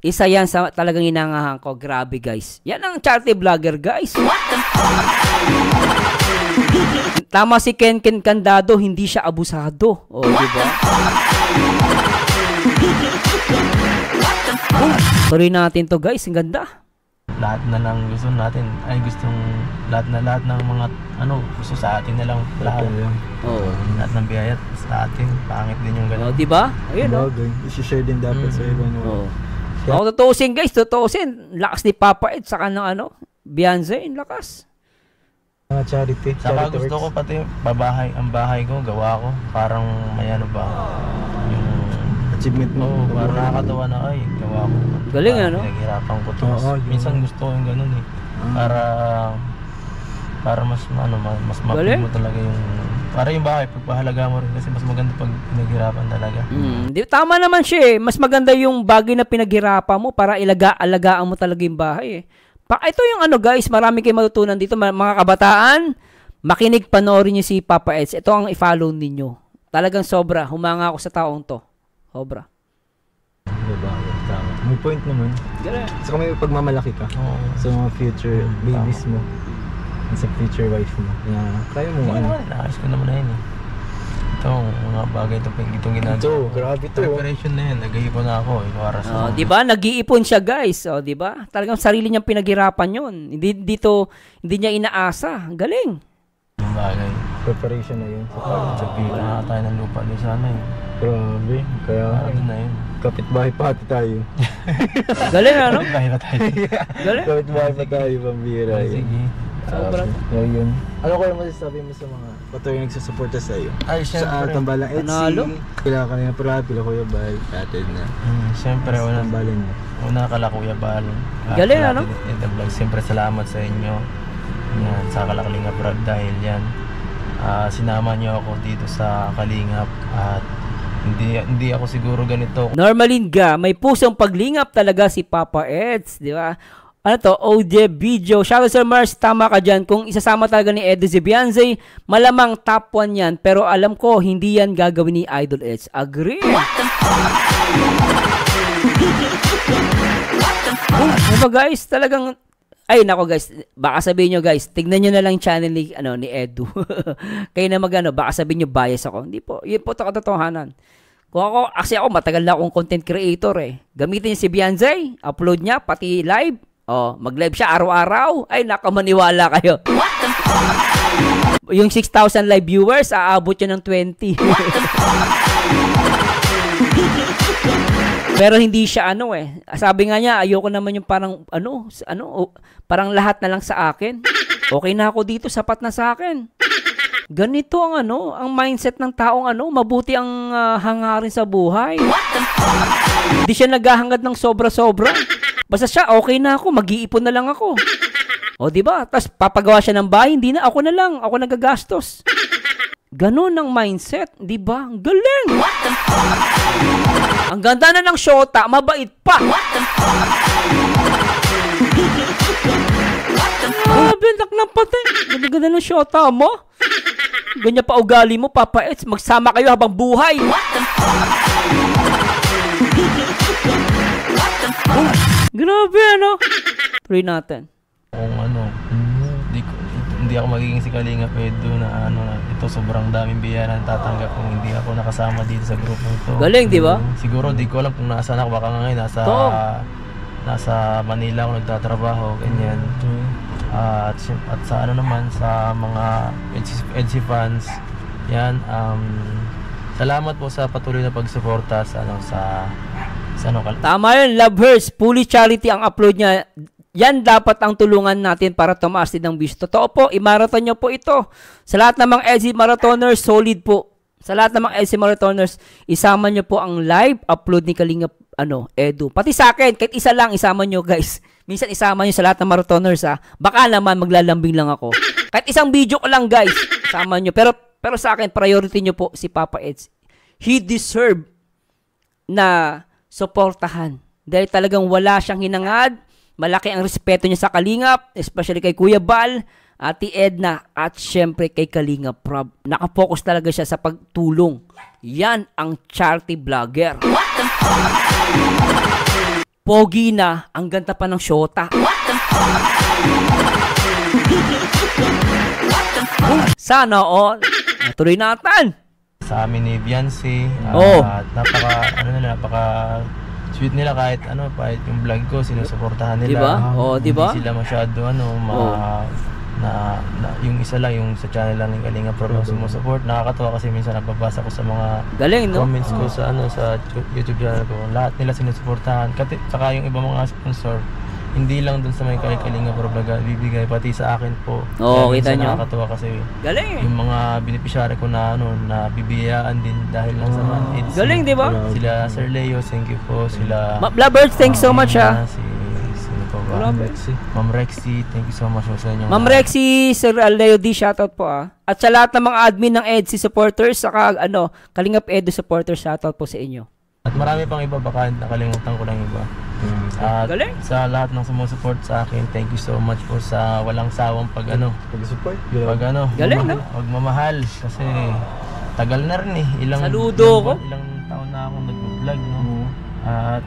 [SPEAKER 3] Isa yan sa talagang hinangahan ko. Grabe guys. Yan ang charity vlogger guys. Tama si Ken Candado, hindi siya abusado. Diba? Tuloy natin to guys. Ang ganda.
[SPEAKER 7] lahat na lang gusto natin, ay gustong lahat ng mga gusto sa atin na lang lahat.
[SPEAKER 3] Oo.
[SPEAKER 7] Lahat ng biyaya sa atin, pangit din yung
[SPEAKER 3] Oh,
[SPEAKER 7] ganun.
[SPEAKER 3] di ba? Ayun, no?
[SPEAKER 6] Bagay. I-share din dapat sa iba. No?
[SPEAKER 3] Oo. Ako tutuusin, guys, tutuusin. Lakas ni Papa Ed sa kanang Beyonce, lakas.
[SPEAKER 6] Mga charity.
[SPEAKER 7] Saka
[SPEAKER 6] Charity
[SPEAKER 7] gusto ko
[SPEAKER 6] works.
[SPEAKER 7] pati ang bahay ko, gawa ko. Parang may ba, yung
[SPEAKER 6] Achievement mo.
[SPEAKER 7] parang nakakatawa na ay, gawa ko.
[SPEAKER 3] Galing,
[SPEAKER 7] Parang
[SPEAKER 3] ano?
[SPEAKER 7] Pinaghirapan ko to.
[SPEAKER 6] Oo, yun.
[SPEAKER 7] Minsan gusto ko yung ganun eh. Para mas mapil
[SPEAKER 3] Galing.
[SPEAKER 7] mo talaga yung para yung bahay, pagpahalaga mo rin kasi mas maganda pag pinaghirapan talaga.
[SPEAKER 3] Tama naman siya eh. Mas maganda yung bagay na pinaghirapan mo para alagaan mo talaga yung bahay eh. Ito yung guys, marami kayong matutunan dito mga kabataan. Makinig, panoorin niyo si Papa Eds. Ito ang i-follow ninyo. Talagang sobra. Humanga ako sa taong to. Sobra.
[SPEAKER 6] Tama. May point naman.
[SPEAKER 3] Galing.
[SPEAKER 6] Saka may pagmamalaki ka
[SPEAKER 7] Oo.
[SPEAKER 6] sa mga future babies mo. Sa future wife mo. Kaya mo
[SPEAKER 7] Naayos ko naman na yun eh. Itong mga bagay itong ginagawa.
[SPEAKER 6] Ito, grabe to.
[SPEAKER 7] Preparation na yan, nag-iipon na ako para sa...
[SPEAKER 3] Di ba? Nag-iipon siya, guys. Di ba? Talagang sarili niyang pinaghirapan 'yon. Hindi niya inaasa. Galing.
[SPEAKER 7] Yung bagay.
[SPEAKER 6] Preparation na yun.
[SPEAKER 7] Sa pila na tayo ng lupa doon sana eh.
[SPEAKER 6] Grabe. Kaya
[SPEAKER 7] Doon na yun.
[SPEAKER 6] kapitbahay pati tayo.
[SPEAKER 3] Galing, ano?
[SPEAKER 7] Bahay na tayo.
[SPEAKER 3] Galing.
[SPEAKER 6] Kapitbahay pa tayo, pambira.
[SPEAKER 7] Sige.
[SPEAKER 3] Sobra.
[SPEAKER 6] Yun. Ano ko yung masasabi mo sa mga patuloy nagsusuporta sa iyo?
[SPEAKER 7] Ay,
[SPEAKER 6] Sa
[SPEAKER 7] syempre.
[SPEAKER 6] Tambalang Etsy.
[SPEAKER 3] Panalo.
[SPEAKER 6] Pila ka na Prab, pila Kuya Bal, Tatid na.
[SPEAKER 7] Syempre,
[SPEAKER 6] Tambalan mo.
[SPEAKER 7] una kala Kuya Bal.
[SPEAKER 3] Galing, ano?
[SPEAKER 7] Vlog. Siyempre, salamat sa inyo. Yan, sa Kalakalinga Prab dahil yan. Sinama niyo ako dito sa Kalingap at hindi ako siguro ganito.
[SPEAKER 3] Normalinga, may pusong paglingap talaga si Papa Eds, di ba? Ano to? OJ Video. Shoutout Sir Mars, tama ka dyan. Kung isasama talaga ni Edo si Beyonce, malamang top 1 yan. Pero alam ko, hindi yan gagawin ni Idol Eds. Agree. Diba guys, talagang... Ay, nako guys, baka sabihin nyo guys, tignan nyo na lang channel ni Edu. Kayo na baka sabihin nyo bias ako. Hindi po, yun po ito katotohanan. Kasi ako, matagal na akong content creator eh. Gamitin niya si Beyonce, upload niya, pati live. Mag-live siya araw-araw. Ay, nakamaniwala kayo. Yung 6,000 live viewers, aabot yun ng 20. Pero hindi siya sabi nga niya, ayoko naman yung parang parang lahat na lang sa akin. Okay na ako dito, sapat na sa akin. Ganito ang ang mindset ng taong mabuti ang hangarin sa buhay. Hindi siya naghahangad ng sobra-sobra. Basta siya, okay na ako, mag-iipon na lang ako. Di ba? Tapos papagawa siya ng bahay, hindi na, ako na lang, ako nagagastos. Ganon ang mindset, di ba? Galing! Ang ganda na ng shota, mabait pa! Bentak ng patay. Ganda ng shota mo. Ganyan pa ugali mo, Papa Eds. Magsama kayo habang buhay. Grabe, Tuloy natin.
[SPEAKER 7] Kung hindi ako magiging si Kalinga Pedro na ito sobrang daming biyaya na tatanggap kung hindi ako nakasama dito sa grupong ito.
[SPEAKER 3] Galing, di ba?
[SPEAKER 7] Siguro di ko alam kung nasaan ako, baka ngayon nasa Manila ako nagtatrabaho, ganyan. At sa naman sa mga EDSI fans, yan, salamat po sa patuloy na pagsuporta sa
[SPEAKER 3] Tama yun, Love Hers, fully charity ang upload niya. Yan dapat ang tulungan natin para tumaas din ang views. Totoo po, i-marathon nyo po ito. Sa lahat ng mga EDSI Marathoners, solid po. Sa lahat ng mga EDSI Marathoners, isama nyo po ang live upload ni Kalinga Edu. Pati sa akin, kahit isa lang, isama nyo guys. Minsan isama nyo sa lahat ng Marathoners Baka naman maglalambing lang ako. Kahit isang video ko lang guys, isama nyo. Pero sa akin, priority nyo po si Papa Eds. He deserve na suportahan. Dahil talagang wala siyang hinangad. Malaki ang respeto niya sa Kalingap, especially kay Kuya Bal, Ate Edna, at syempre kay Kalinga Prab. Nakapokus talaga siya sa pagtulong. Yan ang charity vlogger. Pogi na, ang ganda pa ng shota. Sana all. Tuloy natin.
[SPEAKER 7] sa amin ni Beyonce.
[SPEAKER 3] Oh.
[SPEAKER 7] Napaka sweet nila kahit yung vlog ko sinusuportahan nila.
[SPEAKER 3] Diba? Oo, diba?
[SPEAKER 7] Hindi sila masyado yung isa lang yung sa channel lang ng Kalinga Prab ang sumusupport. Nakakatawa kasi minsan nababasa ko sa mga
[SPEAKER 3] Galing, no?
[SPEAKER 7] comments ko sa sa YouTube channel ko. Lahat nila sinusuportahan. Saka yung ibang mga sponsor, hindi lang dun sa may Kalinga Prab bibigay, pati sa akin po.
[SPEAKER 3] Oo,
[SPEAKER 7] Kaya
[SPEAKER 3] kita
[SPEAKER 7] minsan
[SPEAKER 3] nyo.
[SPEAKER 7] nakakatawa kasi
[SPEAKER 3] Galing.
[SPEAKER 7] yung mga beneficiary ko na na bibiyaan din dahil lang sa AIDS.
[SPEAKER 3] Galing, di ba?
[SPEAKER 7] Sila Sir Leo, thank you po. Sila
[SPEAKER 3] Lovebirds, thanks so much, ha.
[SPEAKER 7] Sino pa ba? Ma'am Rexy, thank you so much po sa inyo.
[SPEAKER 3] Ma'am Rexy, Sir Leo D, shoutout po, ah. At sa lahat ng mga admin ng EDSI supporters, saka Kalingap Edu supporters, shoutout po sa inyo.
[SPEAKER 7] At marami pang iba, baka nakalimutan ko lang iba. At
[SPEAKER 3] Galing.
[SPEAKER 7] sa lahat ng sumusupport sa akin, thank you so much po sa walang sawang
[SPEAKER 6] Pag-support.
[SPEAKER 3] Galing, no?
[SPEAKER 7] Magmamahal kasi tagal na rin
[SPEAKER 3] Saludo ko.
[SPEAKER 7] ilang taon na akong nag-vlog, no? At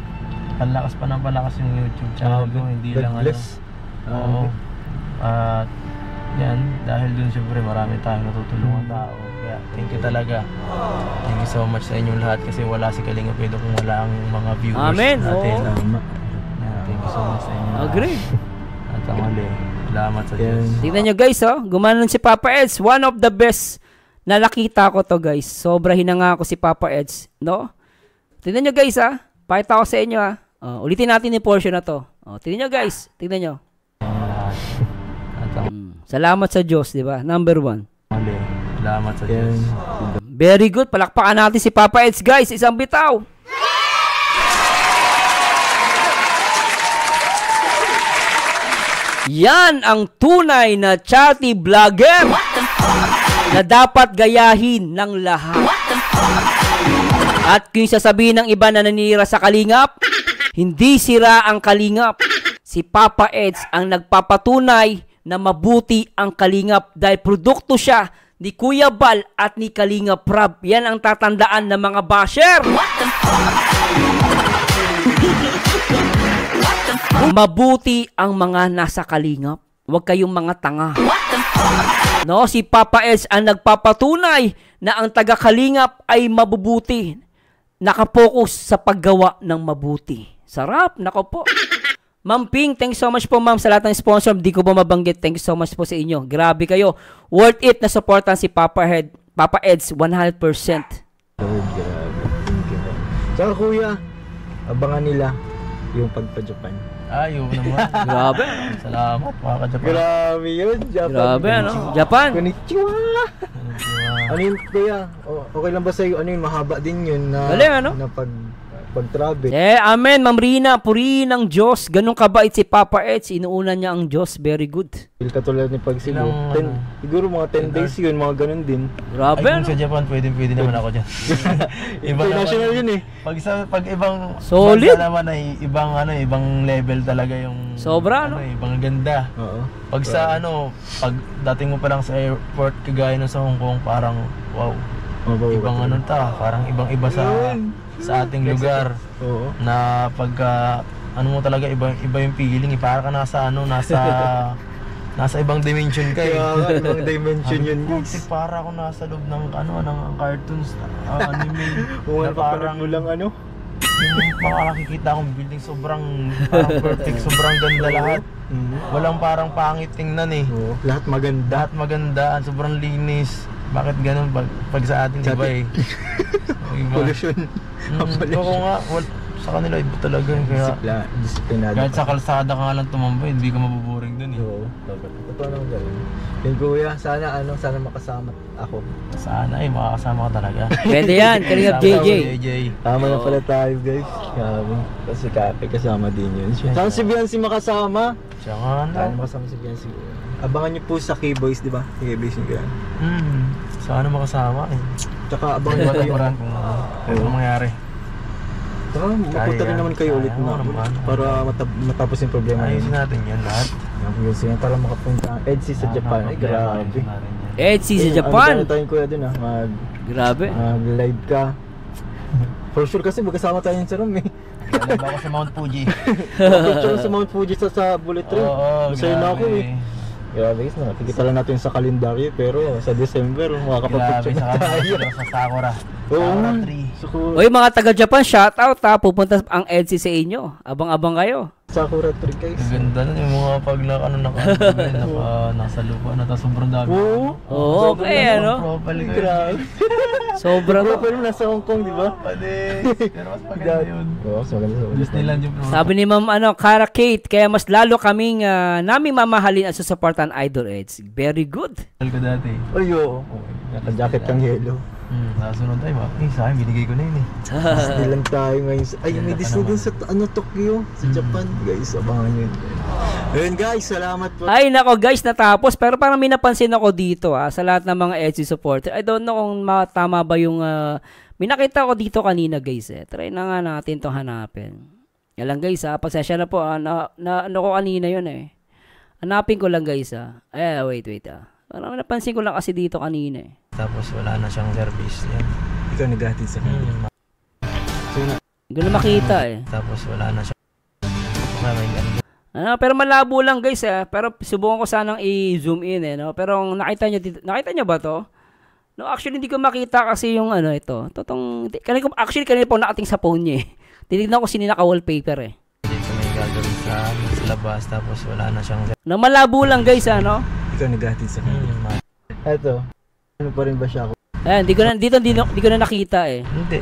[SPEAKER 7] palakas pa ng palakas yung YouTube channel ko, hindi lang
[SPEAKER 6] bless.
[SPEAKER 7] Oo. At yan, dahil dun syempre marami tayong natutulungan tao. Kaya thank you talaga. Thank you so much sa inyong lahat kasi wala si Kalinga Edu kung wala ang mga viewers
[SPEAKER 3] Amen.
[SPEAKER 7] natin.
[SPEAKER 3] Oo.
[SPEAKER 6] Tama.
[SPEAKER 7] Yan, thank you so much sa inyo.
[SPEAKER 3] Agree.
[SPEAKER 7] At ang huli, salamat sa Diyos.
[SPEAKER 3] Tingnan nyo guys, gumanon si Papa Eds. One of the best na nakita ko to guys. Sobra hinanga ko si Papa Eds, no? Tingnan nyo guys, pakita ko sa inyo, ulitin natin yung portion na to. Tingnan nyo guys, tingnan nyo.
[SPEAKER 7] At ang
[SPEAKER 3] Salamat sa Diyos, di ba? Number 1.
[SPEAKER 7] huli, salamat sa Diyos.
[SPEAKER 3] Very good. Palakpakan natin si Papa Eds guys. Isang bitaw. Yan ang tunay na chatty vlogger na dapat gayahin ng lahat. At kung sasabihin ng iba na nanira sa Kalingap, hindi sira ang Kalingap. Si Papa Eds ang nagpapatunay na mabuti ang Kalingap dahil produkto siya ni Kuya Bal at ni Kalinga Prab. Yan ang tatandaan ng mga basher. Mabuti ang mga nasa Kalingap. Huwag kayong mga tanga. No, si Papa Eds ang nagpapatunay na ang taga Kalingap ay mabubuti. Nakapokus sa paggawa ng mabuti. Sarap, nako po. Ma'am Ping, thanks so much po ma'am sa lahat ng sponsor. Di ko po mabanggit. Thank you so much po sa inyo. Grabe kayo. Worth it na supportan si Papa Eds 100%.
[SPEAKER 6] Grabe. Thank you. Saka kuya, abangan nila yung pagpa-Japan.
[SPEAKER 7] Ayaw naman.
[SPEAKER 3] Grabe.
[SPEAKER 7] Salamat mga ka-Japan.
[SPEAKER 6] Grabe yun, Japan.
[SPEAKER 3] Grabe, ano? Japan.
[SPEAKER 6] Konnichiwa! Ano yun, kuya? Okay lang ba sa'yo? Ano yun, mahaba din yun na,
[SPEAKER 3] Galing, ano?
[SPEAKER 6] na pag-travel.
[SPEAKER 3] Amen, Ma'am Rina. Purihin ng Diyos. Ganun kabait si Papa Eds. Inuuna niya ang Diyos. Very good.
[SPEAKER 6] Katulad ni pag Cebu. Siguro mga 10 days yun, mga ganun din.
[SPEAKER 3] Grabe,
[SPEAKER 7] Ay, kung
[SPEAKER 3] ano?
[SPEAKER 7] sa Japan, pwede naman ako dyan.
[SPEAKER 6] International yun eh.
[SPEAKER 7] Pag ibang
[SPEAKER 3] Solid.
[SPEAKER 7] bansa naman ay ibang level talaga yung
[SPEAKER 3] Sobra, no?
[SPEAKER 7] ibang ganda.
[SPEAKER 6] Oo.
[SPEAKER 7] Pag sa pag dating mo pa lang sa airport kagaya nung sa Hong Kong, parang wow. Ibang parang ibang-iba sa ating lugar.
[SPEAKER 6] Oo.
[SPEAKER 7] Na pagka mo talaga iba yung feeling, para ka nasa ibang dimension ka eh.
[SPEAKER 6] Kaya ibang dimension yun guys.
[SPEAKER 7] Para ako nasa loob ng ng cartoons, anime.
[SPEAKER 6] Kung
[SPEAKER 7] na
[SPEAKER 6] parang mo lang ano.
[SPEAKER 7] Yung makakakita akong building parang perfect, sobrang ganda lahat. Walang parang pangit tingnan eh.
[SPEAKER 6] Oo. Lahat maganda.
[SPEAKER 7] Lahat maganda, sobrang linis. Bakit ganun pag sa atin iba eh? Iba.
[SPEAKER 6] Pollution.
[SPEAKER 7] Oo nga, sa kanila iba talaga eh. Kaya
[SPEAKER 6] Disiplinado.
[SPEAKER 7] kahit sa kalsada ka nga lang tumambay, hindi ka mabuboring dun eh.
[SPEAKER 6] Oo. Ito nang gawin. Yun kuya, sana makasama ako.
[SPEAKER 7] Sana makakasama ka talaga.
[SPEAKER 3] Pwede yan. Kalingap JJ.
[SPEAKER 6] Tama na pala tayo guys. Kasi Kape kasama din yun. Saan si Biancy makasama?
[SPEAKER 7] Siya nga
[SPEAKER 6] Saan makasama si Biancy? Abangan niyo po sa K-Boys, di ba? K-Boys yung gano'n.
[SPEAKER 7] Sana makasama eh.
[SPEAKER 6] Tsaka abangan niyo kayo.
[SPEAKER 7] Ano mangyari?
[SPEAKER 6] Tsaka mapunta rin naman kayo ulit na para matapos yung problema
[SPEAKER 7] Ayusin
[SPEAKER 6] yun.
[SPEAKER 7] natin yan lahat.
[SPEAKER 6] Ayusin yan para makapunta. EDSI sa Japan. Ay grabe.
[SPEAKER 3] EDSI sa Japan.
[SPEAKER 6] Ano tayo kuya dun
[SPEAKER 3] Grabe.
[SPEAKER 6] Mag-live ka. For sure kasi magkasama tayo sa room eh.
[SPEAKER 7] Alam ba ako sa Mount Fuji?
[SPEAKER 6] Picture sa Mount Fuji sa bullet train.
[SPEAKER 7] Oo,
[SPEAKER 6] Masaya na ako eh. Grabe guys, nakikita lang natin sa kalendaryo pero sa December
[SPEAKER 7] Grabe,
[SPEAKER 6] makakapag-picture na
[SPEAKER 7] saka
[SPEAKER 6] tayo.
[SPEAKER 7] sa Sakura.
[SPEAKER 6] Oo,
[SPEAKER 7] Sakura tree.
[SPEAKER 3] Oy, mga taga-Japan, shoutout ha. Pupunta ang EDSI sa inyo. Abang-abang kayo.
[SPEAKER 6] Sakura tree guys.
[SPEAKER 7] Ang ganda nun yung mga nasa lupa na, tapos sobrang dami.
[SPEAKER 6] Oo.
[SPEAKER 3] Oo, okay, ano?
[SPEAKER 7] Propal ko.
[SPEAKER 6] Grabe.
[SPEAKER 3] Sobra to.
[SPEAKER 6] Pero nasa Hong Kong, di ba?
[SPEAKER 7] Pero mas maganda yun.
[SPEAKER 6] Oo, mas maganda sa
[SPEAKER 7] Disneyland yung propal.
[SPEAKER 3] Sabi ni Ma'am Cara Kate, kaya mas lalo kaming namin mamahalin at susuportan Idol Eds. Very good.
[SPEAKER 7] Ko dati.
[SPEAKER 6] Ay, oo. Naka-jacket kang yellow.
[SPEAKER 7] Nakasunod tayo ba? Sa akin, binigay ko na yun eh.
[SPEAKER 6] Disney lang tayo ngayon. Ay, may Disney din sa Tokyo, sa Japan. Guys, abangan nyo yun. Ayun guys, salamat po.
[SPEAKER 3] Ay nako guys, natapos. Pero parang may napansin ako dito sa lahat ng mga EDSI supporter. I don't know kung tama ba yung may nakita ko dito kanina guys Try na nga natin itong hanapin. Yan lang guys pagsasya na po ano ko kanina yun Hanapin ko lang guys wait Parang napansin ko lang kasi dito kanina
[SPEAKER 7] Tapos wala na siyang service yan.
[SPEAKER 6] Ikaw naghahatid sa kanila. So,
[SPEAKER 3] Hindi ko na makita
[SPEAKER 7] Tapos wala na siyang
[SPEAKER 3] pero malabo lang guys Pero subukan ko sanang i-zoom in no? Pero nakita nyo dito, nakita nyo ba to? No, actually hindi ko makita kasi yung ito. Kanina po nakating sa phone niya Tinignan ko sino naka-wallpaper
[SPEAKER 7] Hindi ko may gagawin sa labas, tapos wala na siyang
[SPEAKER 3] No, malabo lang guys no?
[SPEAKER 6] ikaw naghahatid sa kanila. Eto, ano pa rin ba siya ako?
[SPEAKER 3] Ayan, di ko na nakita
[SPEAKER 7] Hindi.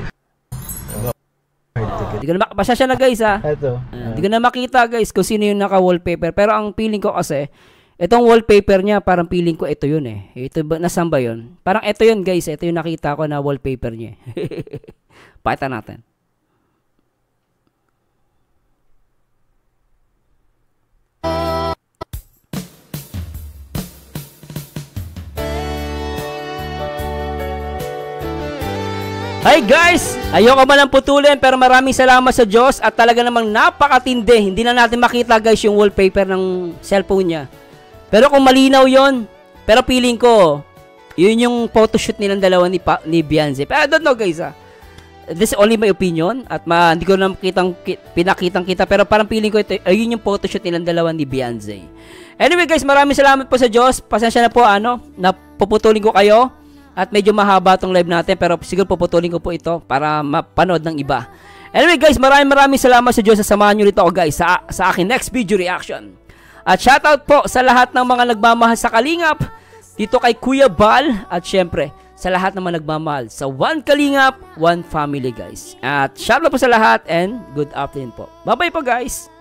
[SPEAKER 6] Hard ticket.
[SPEAKER 3] Di ko na pasasya na guys
[SPEAKER 6] Eto.
[SPEAKER 3] Di ko na makita guys kung sino yung naka-wallpaper. Pero ang feeling ko kasi, itong wallpaper niya, parang feeling ko ito yun Ito ba, nasaan ba yun? Parang ito yun guys, ito yung nakita ko na wallpaper niya Pakita natin. Hi guys! Ayoko man lang putulin pero maraming salamat sa Diyos at talaga namang napakatindi. Hindi na natin makita guys yung wallpaper ng cellphone niya. Pero kung malinaw yon, pero feeling ko, yun yung photoshoot nilang dalawa ni Beyonce. Pero I don't know guys This is only my opinion at hindi ko na pinakitang kita pero parang feeling ko ito, yun yung photoshoot nilang dalawa ni Beyonce. Anyway guys, maraming salamat po sa Diyos. Pasensya na po napuputulin ko kayo. At medyo mahaba tong live natin pero siguro puputulin ko po ito para mapanood ng iba. Anyway guys, maraming salamat sa Diyos sa samahan nyo rito ako guys sa aking next video reaction. At shoutout po sa lahat ng mga nagmamahal sa Kalingap, dito kay Kuya Bal at syempre sa lahat ng mga nagmamahal sa One Kalingap, One Family guys. At shoutout po sa lahat and good afternoon po. Bye bye po guys!